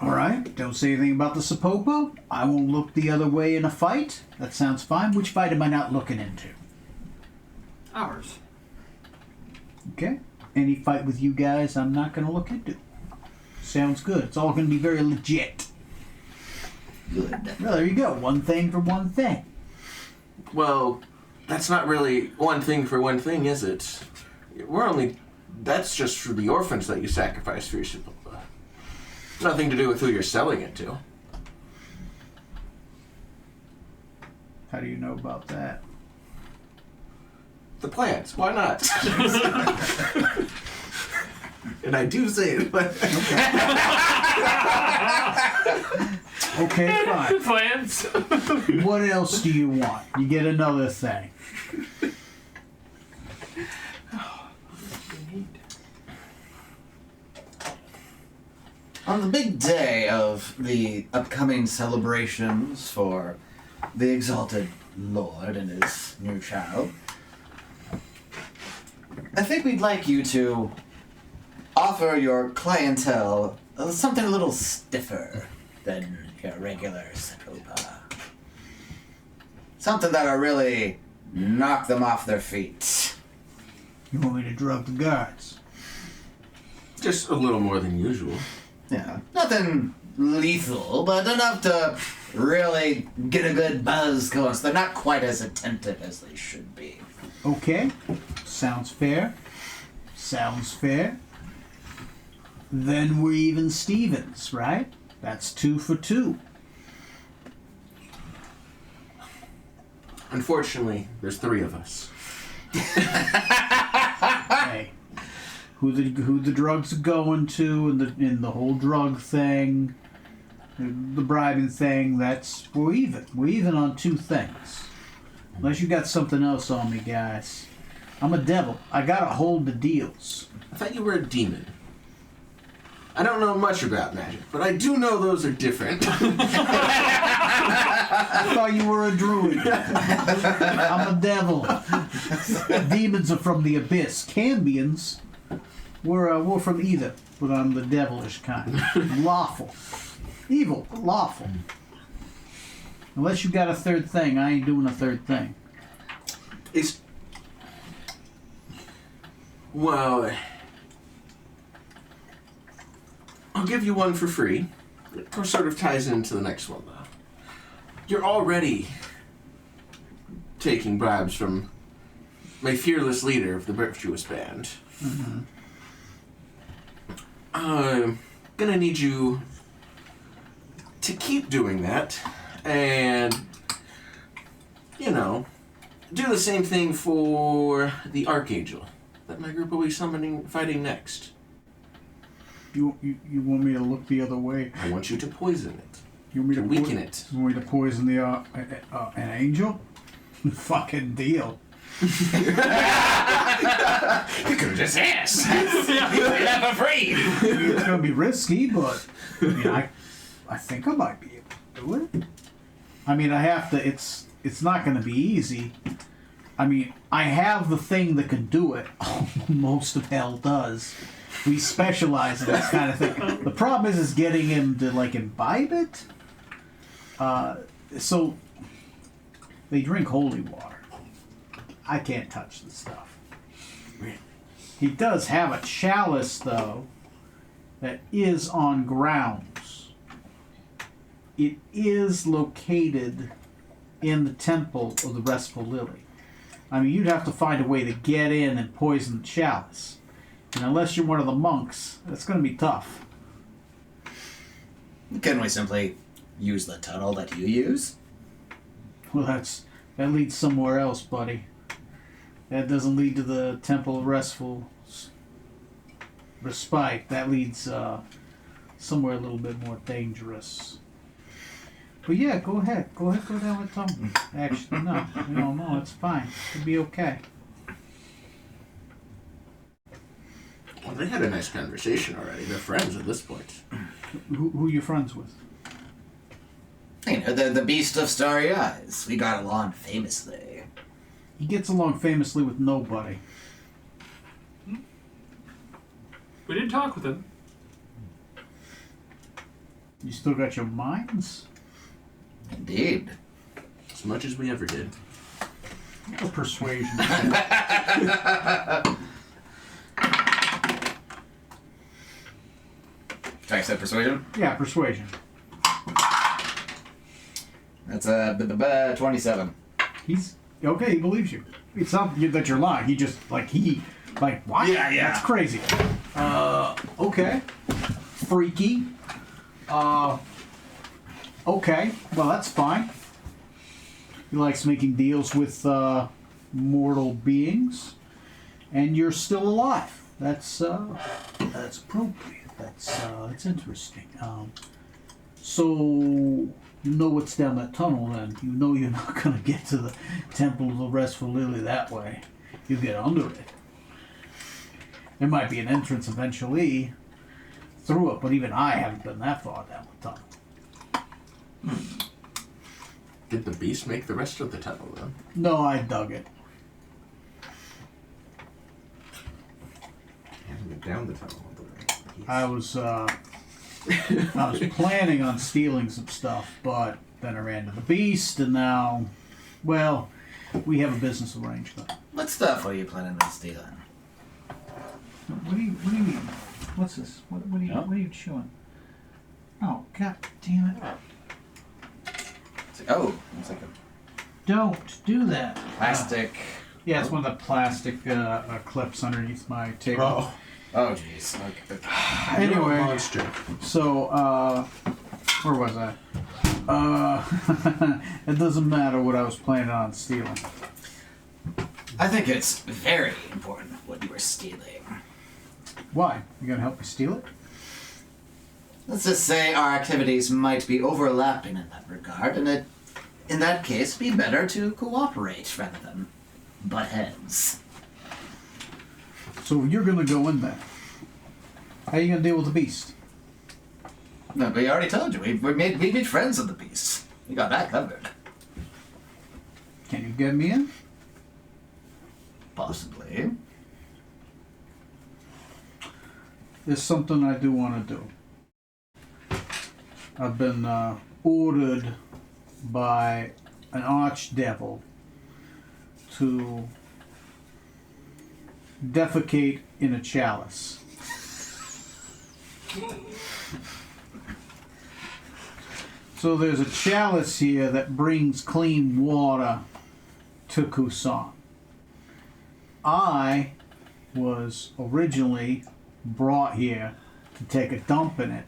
Alright. Don't say anything about the Sapopo. I won't look the other way in a fight. That sounds fine. Which fight am I not looking into? Ours. Okay. Any fight with you guys I'm not going to look into. Sounds good. It's all going to be very legit. Good. Well, there you go. One thing for one thing. Well, that's not really one thing for one thing, is it? That's just for the orphans that you sacrifice for your Sapopa. Nothing to do with who you're selling it to. How do you know about that? The plants. Why not? And I do say it, but... Okay, fine. Plans. What else do you want? You get another thing. On the big day of the upcoming celebrations for the Exalted Lord and his new child, I think we'd like you to offer your clientele something a little stiffer than your regular Sapopa. Something that'll really knock them off their feet. You want me to drug the guards? Just a little more than usual. Yeah, nothing lethal, but enough to really get a good buzz going so they're not quite as attentive as they should be. Okay. Sounds fair. Sounds fair. Then we're even Stevens, right? That's 2 for 2. Unfortunately, there's 3 of us. Hey. Who the drugs are going to and the whole drug thing, the bribing thing, we're even. We're even on 2 things. Unless you got something else on me, guys. I'm a devil. I gotta hold the deals. I thought you were a demon. I don't know much about magic, but I do know those are different. I thought you were a druid. I'm a devil. Demons are from the abyss. Cambians, we're from either, but I'm the devilish kind. Lawful. Evil, but lawful. Unless you got a third thing, I ain't doing a third thing. Well, I'll give you one for free. It sort of ties into the next one, though. You're already taking bribes from my fearless leader of the virtuous band. Mm-hmm. I'm gonna need you to keep doing that, and, do the same thing for the Archangel that my group will be fighting next. You want me to look the other way? I want you to poison it. You want me to weaken it. You want me to poison an angel? Fucking deal. You could have just asked. You would have for free. It's gonna be risky, but I think I might be able to do it. I mean, I have to. It's not gonna be easy, I mean, I have the thing that can do it. Most of hell does. We specialize in this kind of thing. The problem is getting him to like imbibe it. So they drink holy water. I can't touch the stuff. He does have a chalice though that is on grounds. It is located in the temple of the Restful Lily. I mean, you'd have to find a way to get in and poison the chalice. And unless you're one of the monks, that's going to be tough. Can we simply use the tunnel that you use? Well, that leads somewhere else, buddy. That doesn't lead to the Temple of Restful Respite. That leads somewhere a little bit more dangerous. But yeah, go ahead. Go down the tunnel. Actually, no, it's fine. It'll be okay. Well, they had a nice conversation already. They're friends at this point. Who are you friends with? You know, the Beast of Starry Eyes. We got along famously. He gets along famously with nobody. We did talk with him. You still got your minds? Indeed. As much as we ever did. Or persuasion. Sorry, I said persuasion? Yeah, persuasion. That's 27. He's okay. He believes you. It's not that you're lying. He just what? Yeah. That's crazy. Okay. Freaky. Okay. Well, that's fine. He likes making deals with mortal beings, and you're still alive. That's appropriate. That's interesting. So you know what's down that tunnel, then. You know you're not going to get to the Temple of the Restful Lily that way. You get under it. There might be an entrance eventually through it, but even I haven't been that far down the tunnel. Did the beast make the rest of the tunnel, then? No, I dug it. He hasn't been down the tunnel all the way. I was planning on stealing some stuff, but then I ran into the beast, and now, well, we have a business arrangement. What stuff are you planning on stealing? What do you mean? What's this? What are you chewing? Oh, god damn it. It's like a Don't do that. plastic. Yeah, it's one of the plastic clips underneath my table. Oh, jeez. Okay. You're a Anyway, monster. so, where was I? It doesn't matter what I was planning on stealing. I think it's very important what you were stealing. Why? You gonna help me steal it? Let's just say our activities might be overlapping in that regard, and in that case, be better to cooperate rather than butt heads. So you're gonna go in there. How are you gonna deal with the beast? No, we already told you, we made friends with the beast. We got that covered. Can you get me in? Possibly. There's something I do want to do. I've been ordered by an archdevil to defecate in a chalice. So there's a chalice here that brings clean water to Kusan. I was originally brought here to take a dump in it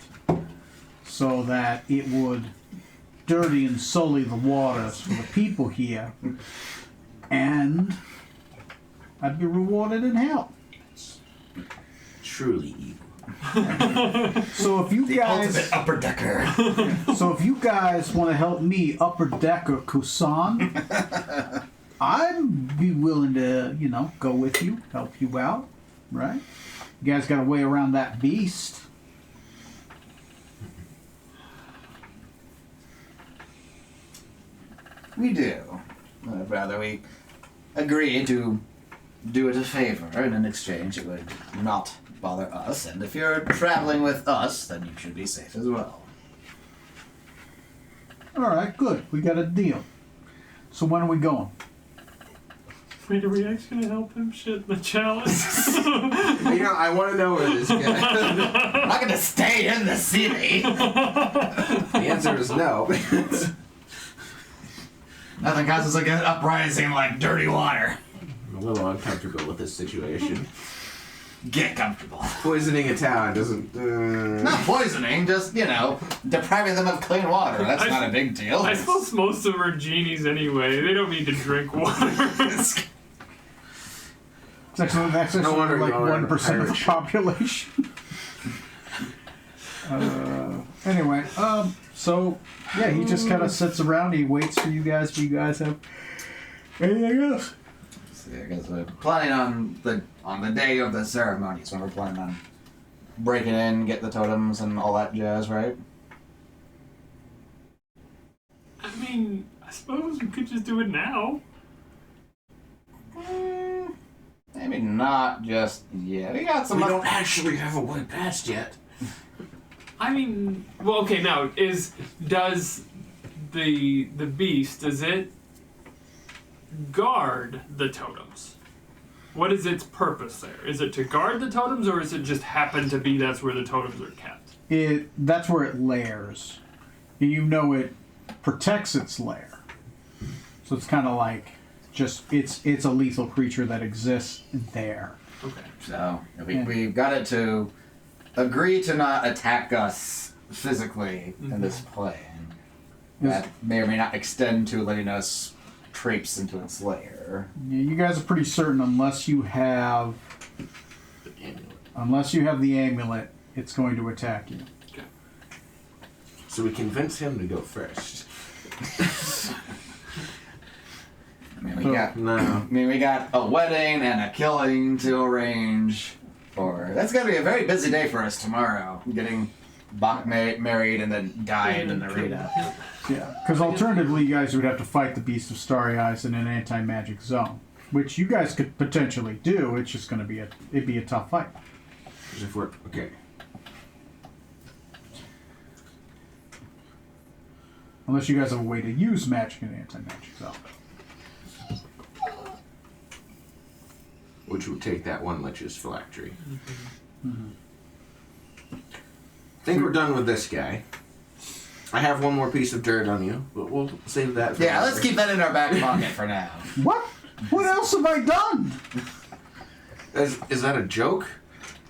so that it would dirty and sully the waters for the people here, and I'd be rewarded in hell. Truly evil. So if you guys, Ultimate upper decker. so if you guys want to help me upper decker Kusan, I'd be willing to, go with you, help you out, right? You guys got a way around that beast. We do. agree to do it a favor, and in exchange it would not bother us. And if you're traveling with us, then you should be safe as well. All right, good. We got a deal. So when are we going? Wait, are we actually gonna help him shit the chalice? I want to know where this guy. I'm not gonna stay in the city. The answer is no. Nothing causes like an uprising like dirty water. I'm a little uncomfortable with this situation. Get comfortable. Poisoning a town doesn't. Not poisoning, just, depriving them of clean water. That's not a big deal. I suppose most of them are genies anyway. They don't need to drink water. It's actually No wonder like y'all are 1% of the Irish. population. Anyway, so yeah, he just kind of sits around. He waits for you guys. Do you guys have anything else? See, I guess we're planning on the day of the ceremony, so we're planning on breaking in, get the totems and all that jazz, right? I mean, I suppose we could just do it now. Maybe not just yet. We got some. We don't actually have a white past yet. I mean, well, okay. Now, does the beast, does it guard the totems? What is its purpose there? Is it to guard the totems, or is it just happen to be that's where the totems are kept? That's where it lairs. It protects its lair. So it's kind of like just it's a lethal creature that exists there. Okay. So we've got it to agree to not attack us physically in this plane. That may or may not extend to letting us traipse into its lair. Yeah, you guys are pretty certain unless you have the amulet, it's going to attack you. Okay. So we convince him to go first. We got a wedding and a killing to arrange for. That's gonna be a very busy day for us tomorrow. Getting Bach married and then dying in the arena. Yeah, because alternatively, you guys would have to fight the Beast of Starry Eyes in an anti-magic zone, which you guys could potentially do. It's just going to be a tough fight. If we're okay. Unless you guys have a way to use magic in an anti-magic zone. Which would take that one Lich's phylactery. I think we're done with this guy. I have one more piece of dirt on you, but we'll save that for Yeah, later. let's keep that in our back pocket for now. What? What else have I done? Is that a joke?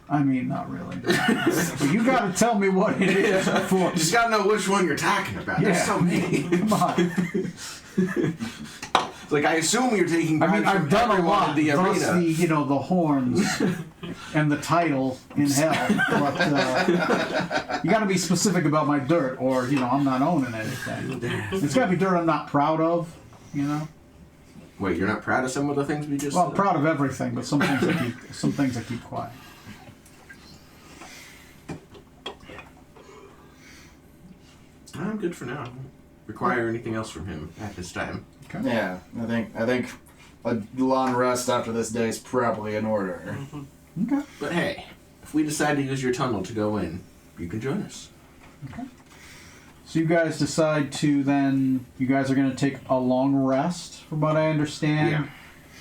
I mean, not really. But you got to tell me what it is before. You just gotta know which one you're talking about. Yeah. There's so many. Come on. Like, I assume you're taking I mean, bribes I've from done a everyone lot. in the Plus arena. the horns and the title in hell. But you got to be specific about my dirt, or I'm not owning anything. It's got to be dirt I'm not proud of. Wait, you're not proud of some of the things we just Well, I'm said? proud of everything, but some things I keep quiet. I'm good for now. Don't require anything else from him at this time. Okay. Yeah, I think a long rest after this day is probably in order. Okay. But hey, if we decide to use your tunnel to go in, you can join us. Okay. So you guys decide to then, you guys are going to take a long rest, from what I understand. Yeah.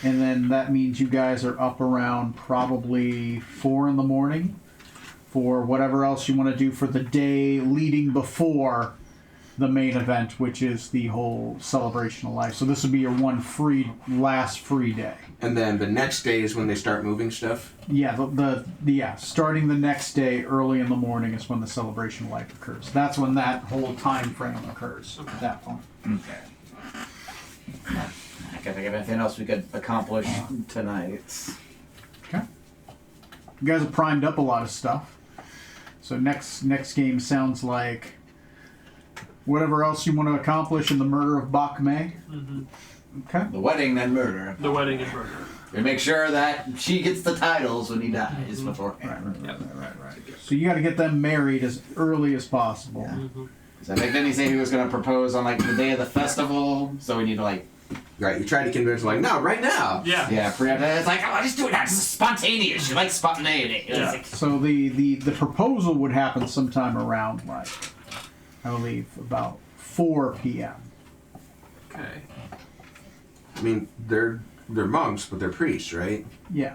And then that means you guys are up around probably 4 in the morning for whatever else you want to do for the day leading before the main event, which is the whole celebration of life. So this would be your last free day. And then the next day is when they start moving stuff? Yeah, starting the next day early in the morning is when the celebration of life occurs. That's when that whole time frame occurs at that point. Okay. I can't think of anything else we could accomplish tonight. Okay. You guys have primed up a lot of stuff. So next game sounds like whatever else you want to accomplish in the murder of Bach May. Okay. The wedding, then murder. The wedding and murder. We make sure that she gets the titles when he dies beforehand. Right. So you got to get them married as early as possible. So I think then he said he was going to propose on the day of the festival, so we need to Right, you try to convince her, like, no, right now. Yeah. Yeah, it's like, oh, just do it now. It's spontaneous. You like spontaneity. Yeah. Like, So the proposal would happen sometime around, like, I believe, about 4 p.m. Okay. I mean, they're monks, but they're priests, right? Yeah.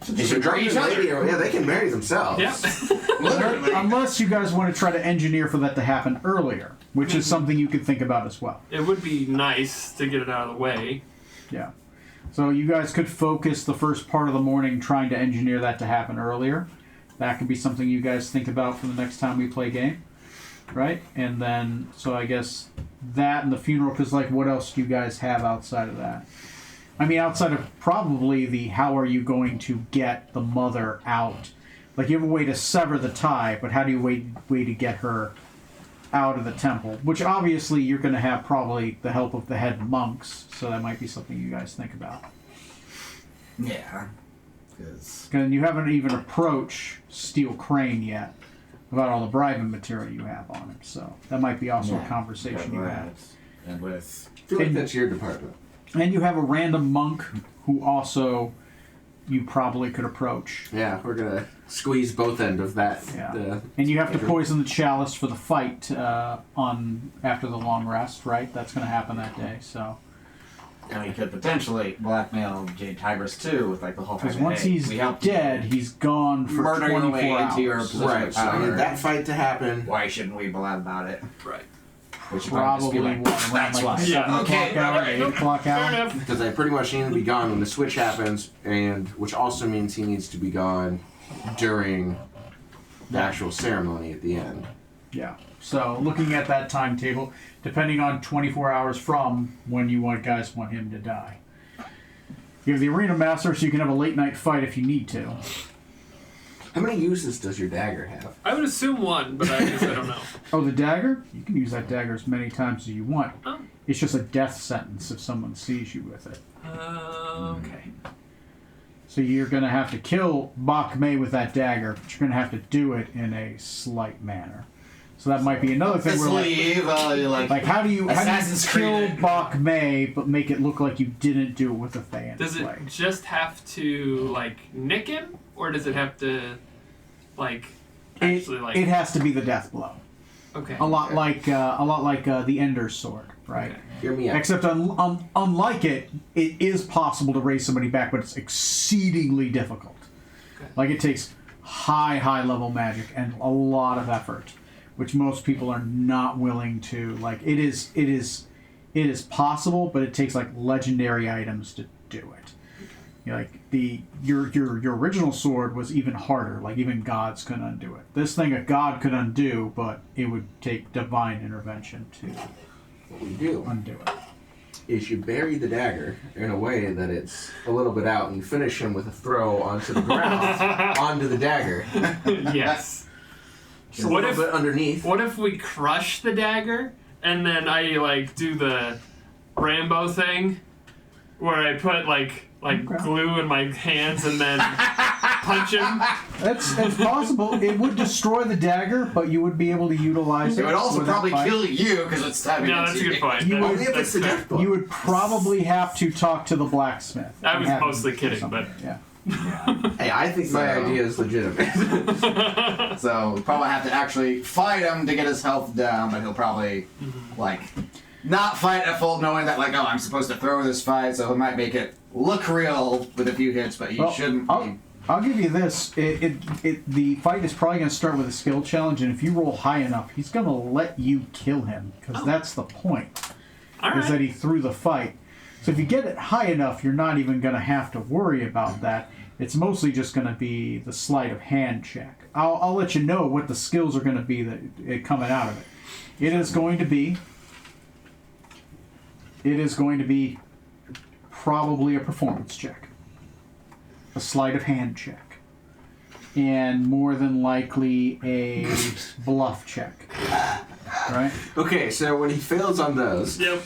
they should marry each other. Yeah, they can marry themselves. Yeah. Literally. Unless you guys want to try to engineer for that to happen earlier, which is something you could think about as well. It would be nice to get it out of the way. Yeah. So you guys could focus the first part of the morning trying to engineer that to happen earlier. That could be something you guys think about for the next time we play game. Right? And then, so I guess that and the funeral, because, like, what else do you guys have outside of that? I mean, outside of probably the how are you going to get the mother out? Like, you have a way to sever the tie, but how do you way to get her out of the temple? Which, obviously, you're going to have probably the help of the head monks, so that might be something you guys think about. Yeah. Because And you haven't even approached Steel Crane yet about all the bribing material you have on him, so that might be also a conversation you have. And with I feel like that's your department. And you have a random monk who also you probably could approach. Yeah, we're gonna squeeze both end of that. Yeah. And you have to poison the chalice for the fight on after the long rest, right? That's going to happen that day. So and we could potentially blackmail Jade Tigress too with like the whole. because once he's dead, he's gone for murder 24 your way hours. into your position Right. of So I power. need that fight to happen. Why shouldn't we blab about it? Right. We should Probably just be like, what, around that's like why. the 7 Okay, o'clock hour, alright, 8 o'clock Fair hour. enough. Because I pretty much need to be gone when the switch happens, and which also means he needs to be gone during the actual ceremony at the end. Yeah. So looking at that timetable, depending on 24 hours from when you guys want him to die. You have the arena master, so you can have a late night fight if you need to. How many uses does your dagger have? I would assume one, but I guess I don't know. Oh, the dagger? You can use that dagger as many times as you want. Oh. It's just a death sentence if someone sees you with it. Okay. So you're going to have to kill Bak Mei with that dagger, but you're going to have to do it in a slight manner. So that might be another thing Let's where leave. like how do you Assassin's kill Creed. Bak Mei but make it look like you didn't do it with a fan? Does it just have to like nick him, or does it have to like actually like? It has to be the death blow. Okay. A lot like the Ender's sword, right? Okay. Hear me out. Except unlike it is possible to raise somebody back, but it's exceedingly difficult. Okay. Like it takes high level magic and a lot of effort, which most people are not willing to. Like it is possible, but it takes like legendary items to do it. You know, like your original sword was even harder. Like even gods couldn't undo it. This thing a god could undo, but it would take divine intervention to What we do undo it. is you bury the dagger in a way that it's a little bit out, and you finish him with a throw onto the ground, onto the dagger. Yes. Just a What little if- bit underneath. What if we crush the dagger and then I like do the Rambo thing where I put like Okay. glue in my hands and then punch him? That's possible. It would destroy the dagger, but you would be able to utilize it. It would also for that probably fight. kill you because it's stabbing No, into that's a you. good point. You That- would- Only if it's the fair. death blow. You would probably have to talk to the blacksmith. I was and have him mostly do kidding, something. but- Yeah. Hey, I think my idea is legitimate. So we probably have to actually fight him to get his health down, but he'll probably like not fight at full, knowing that like, oh, I'm supposed to throw this fight, so he might make it look real with a few hits, but he Well, shouldn't. I'll give you this. The fight is probably going to start with a skill challenge, and if you roll high enough, he's going to let you kill him, because that's the point, All is that right. he threw the fight. So if you get it high enough, you're not even going to have to worry about that. It's mostly just going to be the sleight of hand check. I'll let you know what the skills are going to be that coming out of it. It is going to be probably a performance check, a sleight of hand check, and more than likely a bluff check. Right? Okay, so when he fails on those, Yep.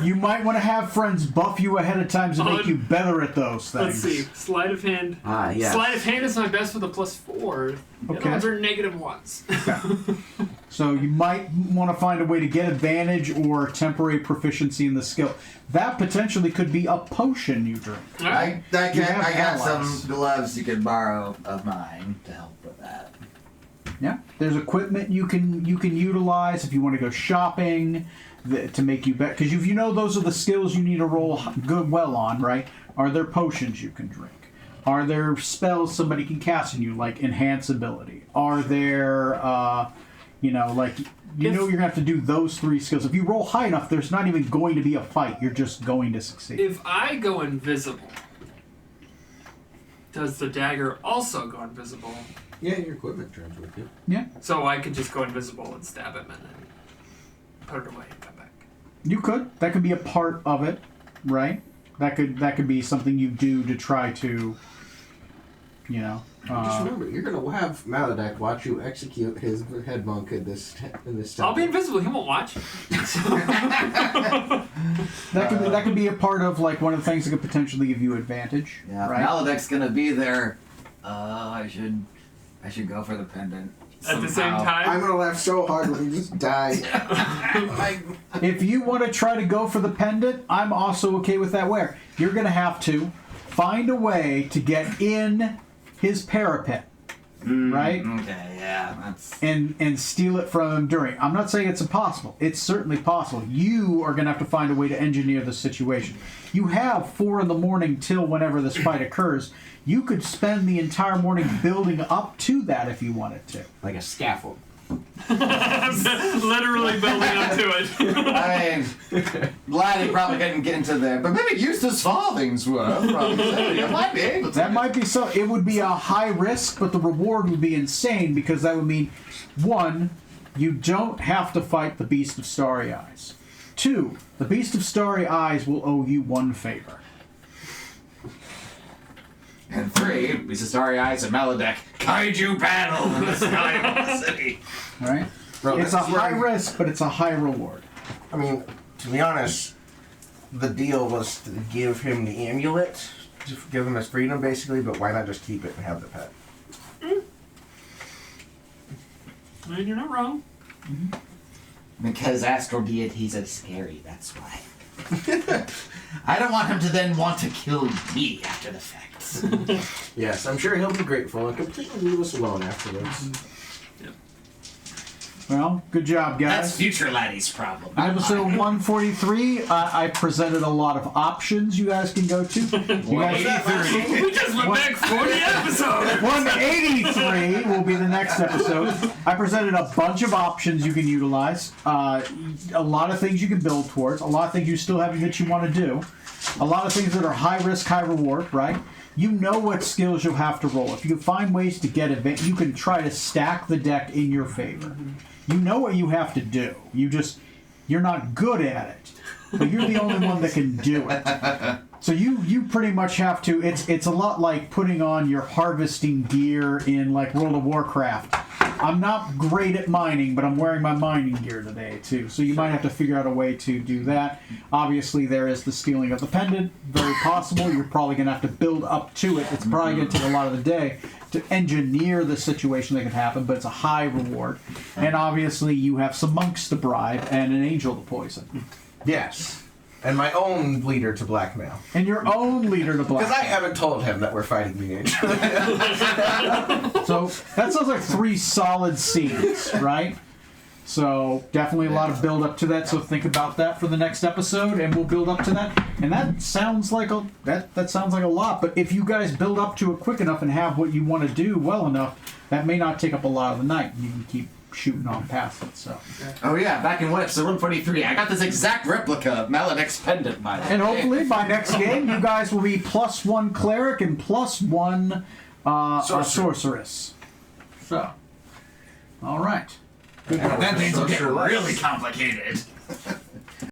You might want to have friends buff you ahead of time to make you better at those things. Let's see. Sleight of hand. yes. Sleight of hand is my best with a +4. The Okay. other ones are -1s. So you might want to find a way to get advantage or temporary proficiency in the skill. That potentially could be a potion you drink. I You have got allies. some gloves you could borrow of mine to help with that. Yeah, there's equipment you can utilize if you want to go shopping to make you better. Because if you know those are the skills you need to roll well on, right? Are there potions you can drink? Are there spells somebody can cast on you, like enhance ability? Are there, like you're gonna have to do those 3 skills. If you roll high enough, there's not even going to be a fight. You're just going to succeed. If I go invisible, does the dagger also go invisible? Yeah, your equipment turns with you. Yeah, So I could just go invisible and stab him and then put it away and come back. you could. That could be a part of it, right? That could be something you do to try to, Just remember, you're gonna have Maladek watch you execute his head monk in this I'll be invisible. He won't watch. that could be a part of like one of the things that could potentially give you advantage. Yeah, right? Maladek's gonna be there. I should go for the pendant. At the same somehow. time. I'm gonna laugh so hard when you just die. If you want to try to go for the pendant, I'm also okay with that. Where you're going to have to find a way to get in his parapet, right? Okay, yeah, that's. And steal it from him during. I'm not saying it's impossible. It's certainly possible. You are going to have to find a way to engineer the situation. You have 4 in till whenever this fight occurs. You could spend the entire morning building up to that if you wanted to. Like a scaffold. Literally building up to it. I mean, Laddie probably couldn't get into there, but maybe Eustace Farthingsworth from Incendiary might be able to. That might be so. It would be a high risk, but the reward would be insane because that would mean, 1, you don't have to fight the Beast of Starry Eyes. 2, the Beast of Starry Eyes will owe you 1 favor. And 3, Beast of Starry Eyes and Maladek, kaiju battle in the sky of the city. All right? Bro, It's a that's where high risk, but it's a high reward. I mean, to be honest, the deal was to give him the amulet, to give him his freedom, basically. But why not just keep it and have the pet? Man, you're not wrong. Because astral deities are scary, that's why. I don't want him to then want to kill me after the fact. Yes, I'm sure he'll be grateful and completely leave us alone afterwards. Well, good job, That's guys. future Laddie's problem. not Episode mine. 143, I presented a lot of options you guys can go to. You guys, 183. We just went back 40 episodes. 183 will be the next episode. I presented a bunch of options you can utilize. A lot of things you can build towards. A lot of things you still have that you want to do. A lot of things that are high risk, high reward, right? You know what skills you'll have to roll. If you can find ways to get advantage, you can try to stack the deck in your favor. You know what you have to do. You're not good at it, but you're the only one that can do it. So you pretty much have to. It's a lot like putting on your harvesting gear in like World of Warcraft. I'm not great at mining, but I'm wearing my mining gear today too. So you might have to figure out a way to do that. Obviously, there is the stealing of the pendant. Very possible. You're probably going to have to build up to it. It's probably going to take a lot of the day to engineer the situation that could happen, but it's a high reward. And obviously, you have some monks to bribe and an angel to poison. Yes. And my own leader to blackmail. And your own leader to Because blackmail. I haven't told him that we're fighting the angel. So that sounds like 3 solid scenes, right? So definitely a lot of build up to that. So think about that for the next episode, and we'll build up to that. And that sounds like that sounds like a lot. But if you guys build up to it quick enough and have what you want to do well enough, that may not take up a lot of the night. You can keep shooting on past it. So. Oh yeah, back in episode 143, I got this exact replica of Maladek's pendant, by the way. And hopefully by next game, you guys will be +1 cleric and +1 sorceress. So, all right. Good. Then things will get Sorceress. really complicated.